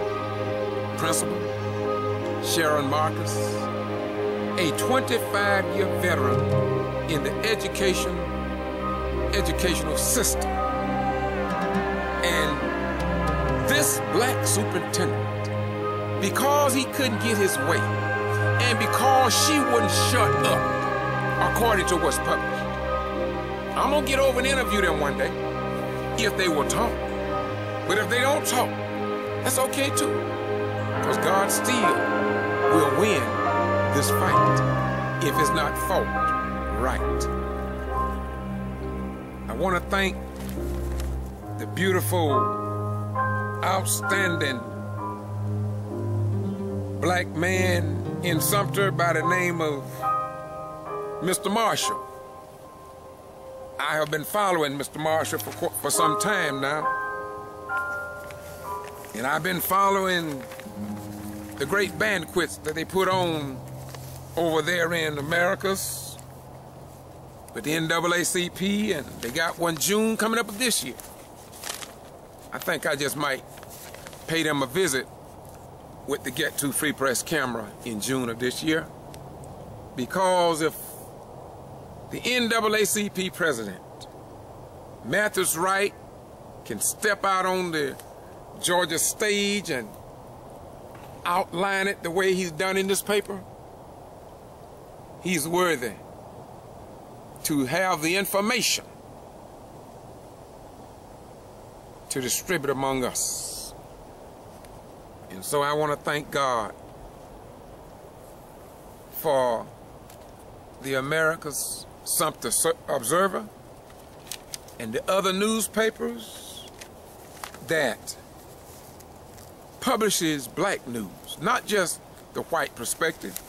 Principal Sharon Marcus, a 25-year veteran in the educational system. And this black superintendent, because he couldn't get his way, and because she wouldn't shut up, according to what's published, I'm gonna get over and interview them one day, if they will talk. But if they don't talk, that's okay too, because God still will win this fight if it's not fought right. I want to thank the beautiful, outstanding black man in Sumter by the name of Mr. Marshall. I have been following Mr. Marshall for some time now. And I've been following the great banquets that they put on over there in Americas with the NAACP, and they got one June coming up this year. I think I just might pay them a visit with the Get To Free Press camera in June of this year, because if the NAACP president, Matthews Wright, can step out on the Georgia stage and outline it the way he's done in this paper, he's worthy to have the information to distribute among us. And so I want to thank God for the America's Sumter Observer and the other newspapers that publishes black news, not just the white perspective.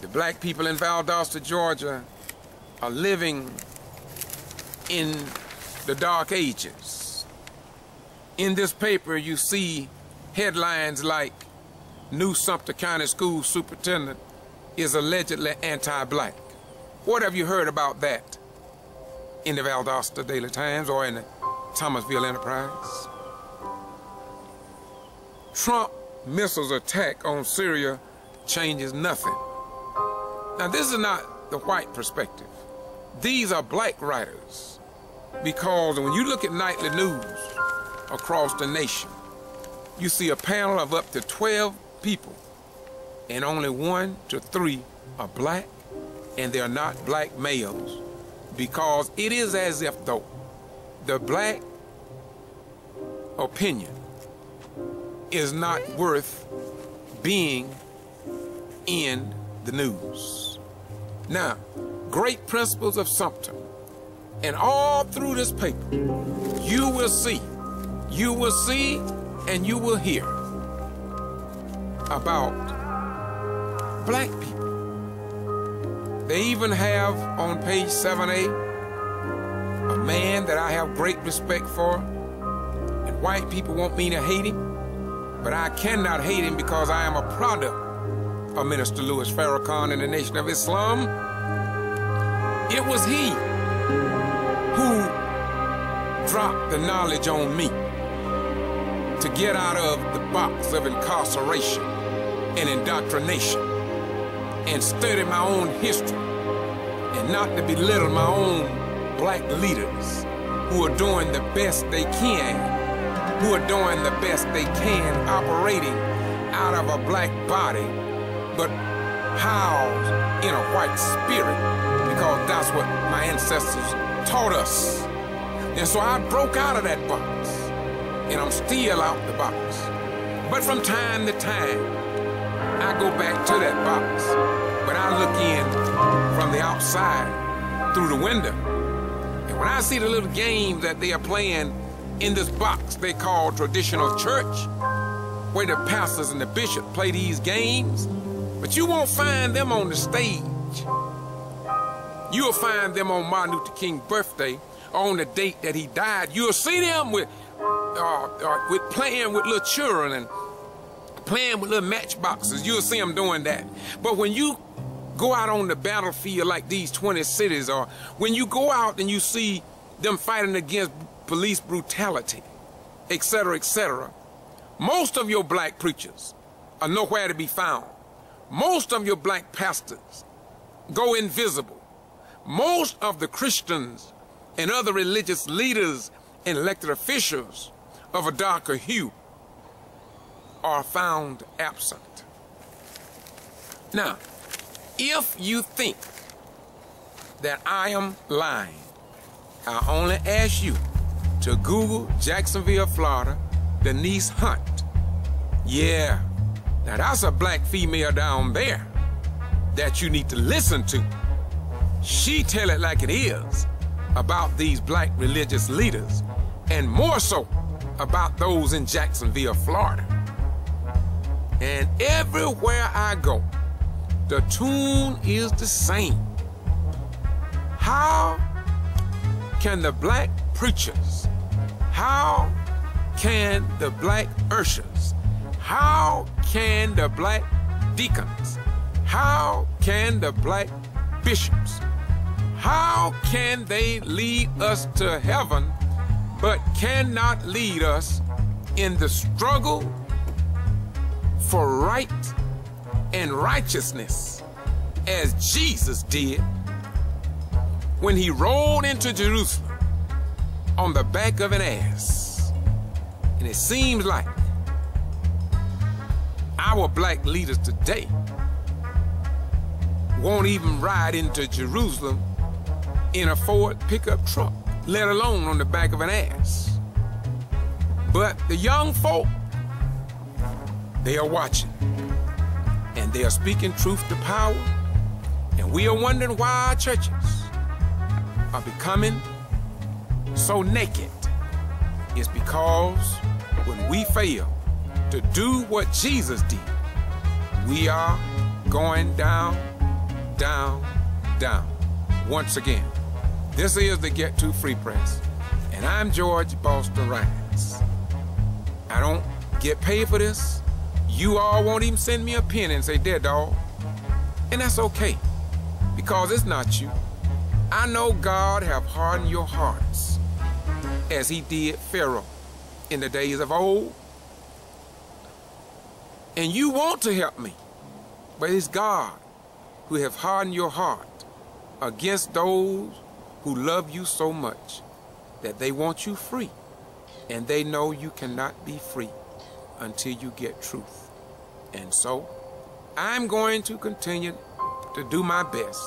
The black people in Valdosta, Georgia are living in the dark ages. In this paper, you see headlines like, New Sumter County School Superintendent is allegedly anti-black. What have you heard about that in the Valdosta Daily Times or in the Thomasville Enterprise? Trump missiles attack on Syria changes nothing. Now, this is not the white perspective. These are black writers, because when you look at nightly news across the nation, you see a panel of up to 12 people, and only 1 to 3 are black, and they're not black males, because it is as if though the black opinion is not worth being in the news. Now, great principles of Sumter, and all through this paper, you will see, and you will hear about black people. They even have on page 7A a man that I have great respect for, and white people want me to hate him, but I cannot hate him because I am a product of Minister Louis Farrakhan and the Nation of Islam. It was he who dropped the knowledge on me to get out of the box of incarceration and indoctrination and study my own history, and not to belittle my own black leaders who are doing the best they can, operating out of a black body, but housed in a white spirit, because that's what my ancestors taught us. And so I broke out of that box, and I'm still out the box. But from time to time, I go back to that box, but I look in from the outside through the window. And when I see the little games that they are playing in this box they call traditional church, where the pastors and the bishop play these games, but you won't find them on the stage. You'll find them on Martin Luther King's birthday, on the date that he died. You'll see them with playing with little children and playing with little matchboxes. You'll see them doing that. But when you go out on the battlefield like these 20 cities, or when you go out and you see them fighting against police brutality, etc., etc., most of your black preachers are nowhere to be found. Most of your black pastors go invisible. Most of the Christians and other religious leaders and elected officials of a darker hue are found absent. Now, if you think that I am lying, I only ask you to Google Jacksonville, Florida, Denise Hunt. Yeah, now that's a black female down there that you need to listen to. She tell it like it is about these black religious leaders, and more so about those in Jacksonville, Florida. And everywhere I go, the tune is the same. How can the black preachers, how can the black ushers, how can the black deacons, how can the black bishops, how can they lead us to heaven but cannot lead us in the struggle for right and righteousness as Jesus did when he rode into Jerusalem on the back of an ass? And it seems like our black leaders today won't even ride into Jerusalem in a Ford pickup truck, let alone on the back of an ass. But the young folk, they are watching, and they are speaking truth to power, and we are wondering why our churches are becoming so naked. It's because when we fail to do what Jesus did, we are going down, down, down. Once again, this is the Get To Free Press, and I'm George Boston Rhines. I don't get paid for this. You all won't even send me a penny and say, there, dog. And that's okay, because it's not you. I know God have hardened your hearts as he did Pharaoh in the days of old. And you want to help me, but it's God who have hardened your heart against those who love you so much that they want you free. And they know you cannot be free until you get truth. And so I'm going to continue to do my best,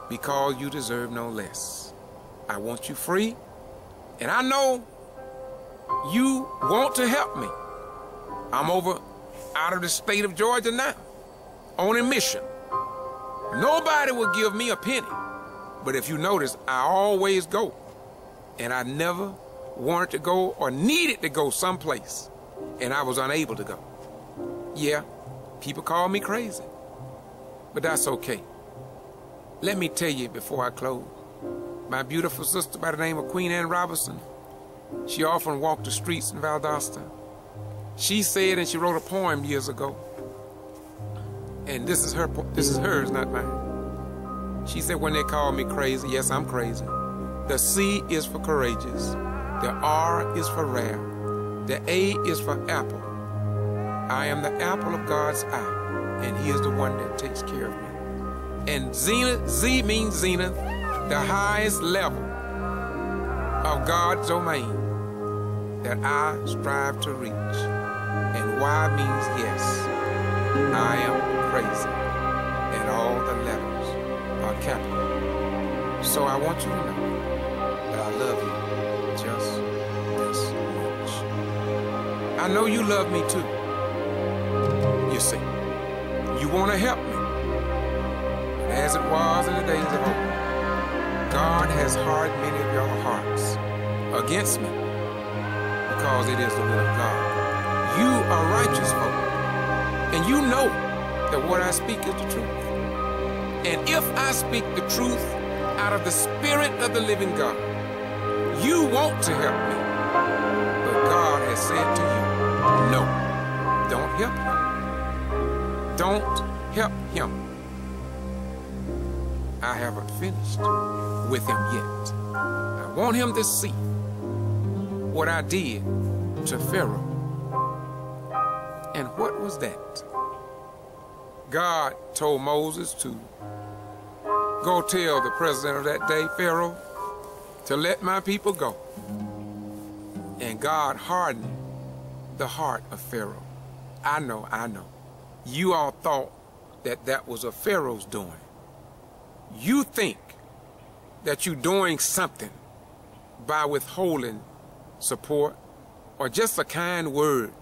because you deserve no less. I want you free, and I know you want to help me. I'm over out of the state of Georgia now, on a mission. Nobody will give me a penny, but if you notice, I always go, and I never wanted to go or needed to go someplace, and I was unable to go. Yeah, people call me crazy, but that's okay. Let me tell you before I close, my beautiful sister by the name of Queen Ann Robinson, she often walked the streets in Valdosta. She said, and she wrote a poem years ago, and this is hers, not mine. She said, when they call me crazy, yes, I'm crazy. The C is for courageous. The R is for rare. The A is for apple. I am the apple of God's eye, and he is the one that takes care of me. And Z means zenith, the highest level of God's domain that I strive to reach. And Y means yes, I am crazy, and all the letters are capital. So I want you to know that I love you just this much. I know you love me too. You see, you want to help me. As it was in the days of old, God has hardened many of your hearts against me, because it is the will of God. You are righteous folk, and you know that what I speak is the truth. And if I speak the truth out of the Spirit of the living God, you want to help me. But God has said to you, no, don't help him. Don't help him. I haven't finished with him yet. I want him to see what I did to Pharaoh. And what was that? God told Moses to go tell the president of that day, Pharaoh, to let my people go. And God hardened the heart of Pharaoh. I know. You all thought that that was of Pharaoh's doing. You think that you're doing something by withholding support or just a kind word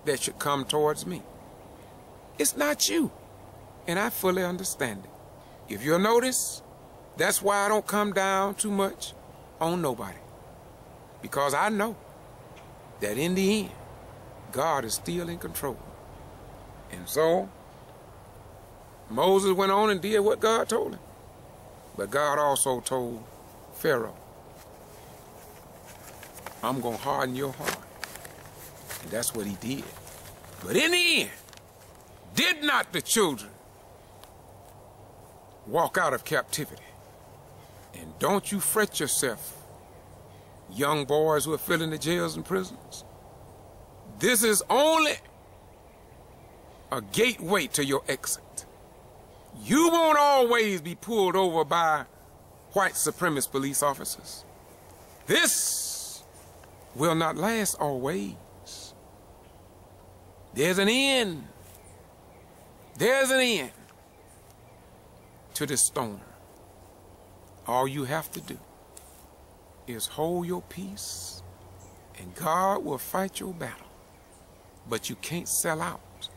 that should come towards me. It's not you, and I fully understand it. If you'll notice, that's why I don't come down too much on nobody, because I know that in the end, God is still in control. And so Moses went on and did what God told him. But God also told Pharaoh, I'm going to harden your heart. And that's what he did. But in the end, did not the children walk out of captivity? And don't you fret yourself, young boys who are filling the jails and prisons. This is only a gateway to your exit. You won't always be pulled over by white supremacist police officers. This will not last always. There's an end. There's an end to this storm. All you have to do is hold your peace, and God will fight your battle. But you can't sell out.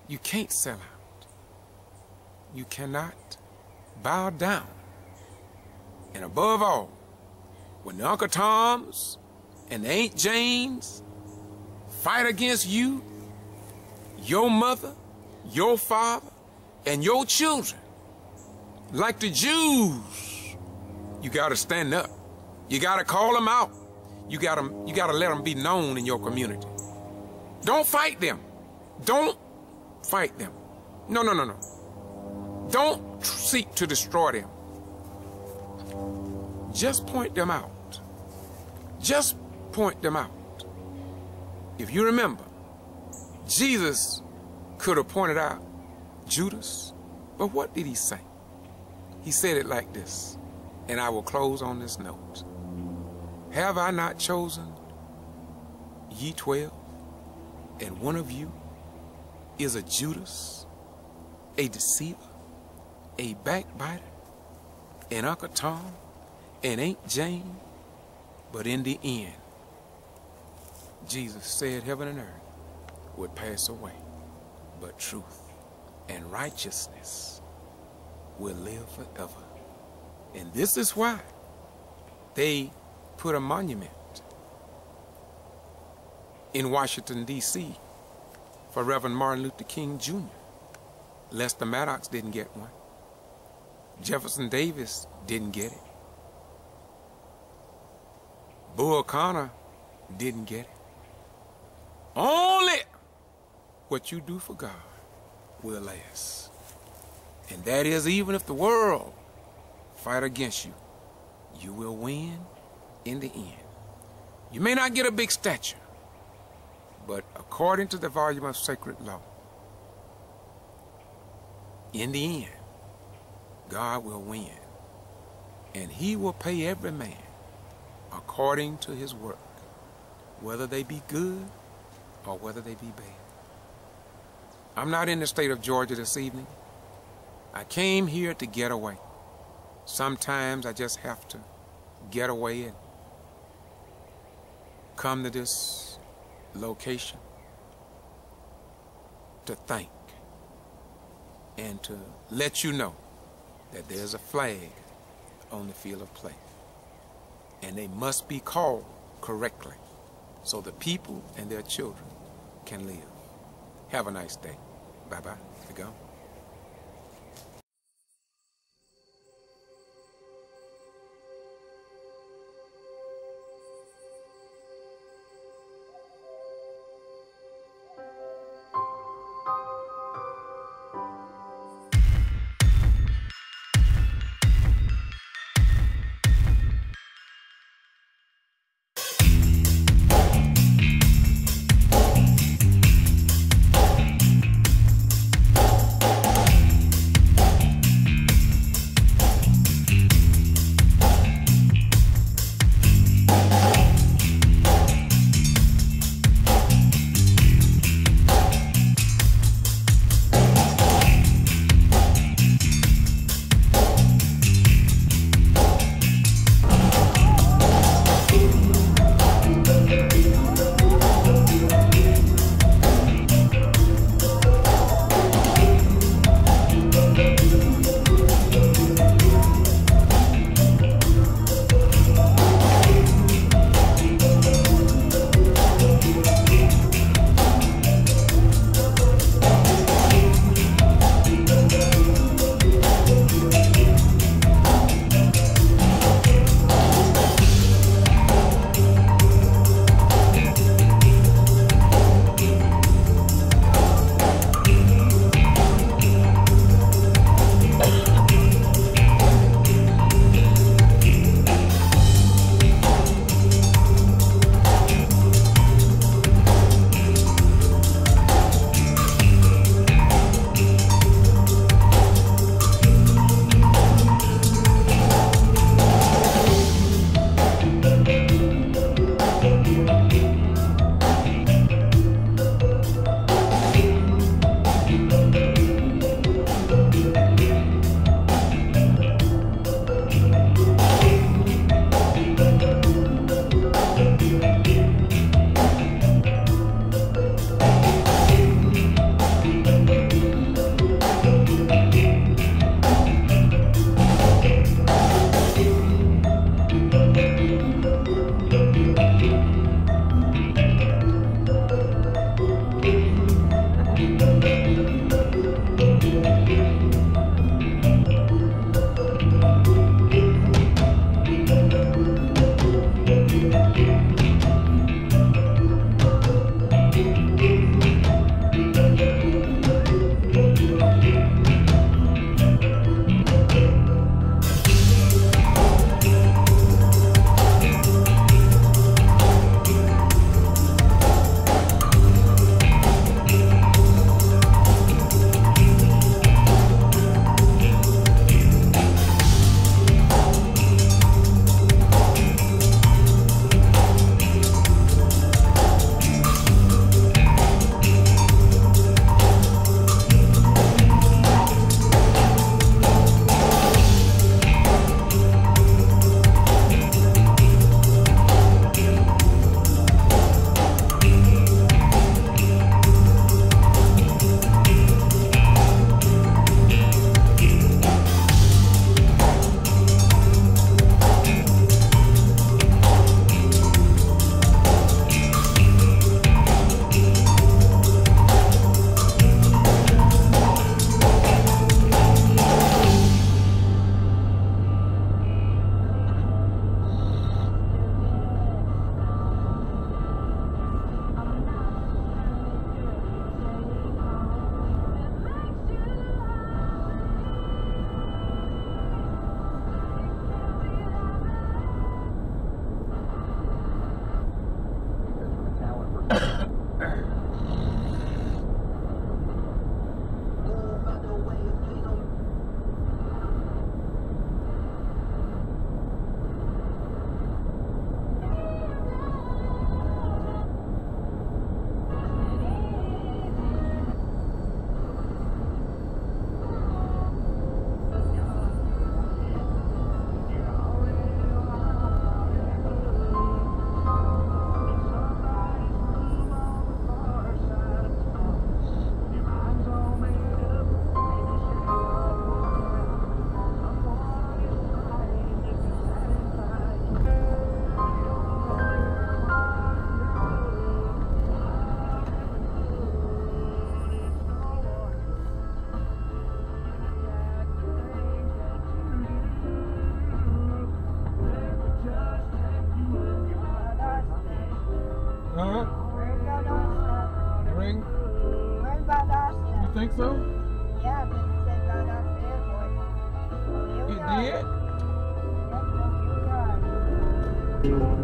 You can't sell out. You cannot bow down. And above all, when the Uncle Toms and the Aunt Janes fight against you, your mother, your father, and your children, like the Jews, you got to stand up. You got to call them out. You gotta let them be known in your community. Don't fight them. Don't fight them. No, no, no, no. Don't seek to destroy them. Just point them out. Just point them out. If you remember, Jesus could have pointed out Judas, but what did he say? He said it like this, and I will close on this note. Have I not chosen ye 12, and one of you is a Judas, a deceiver, a backbiter, and Uncle Tom, and Aunt Jane? But in the end, Jesus said heaven and earth would pass away, but truth and righteousness will live forever. And this is why they put a monument in Washington, D.C. for Reverend Martin Luther King Jr. Lester Maddox didn't get one. Jefferson Davis didn't get it. Bull Connor didn't get it. Only what you do for God will last. And that is, even if the world fight against you, you will win in the end. You may not get a big stature, but according to the volume of sacred law, in the end, God will win. And he will pay every man according to his work, whether they be good or whether they be bad. I'm not in the state of Georgia this evening. I came here to get away. Sometimes I just have to get away and come to this location to think and to let you know that there's a flag on the field of play. And they must be called correctly so the people and their children can live. Have a nice day. Bye-bye. We go. Huh? Ring? You think so? Yeah, but it said right off the airport. Here we It are. did? Yep, here we are.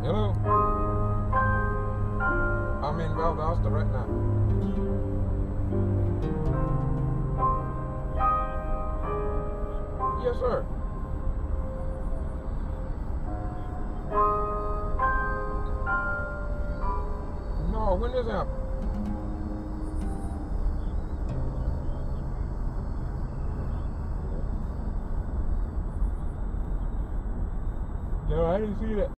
Hello? I'm in Valdosta right now. Yes, sir. No, when this happen? No, I didn't see that.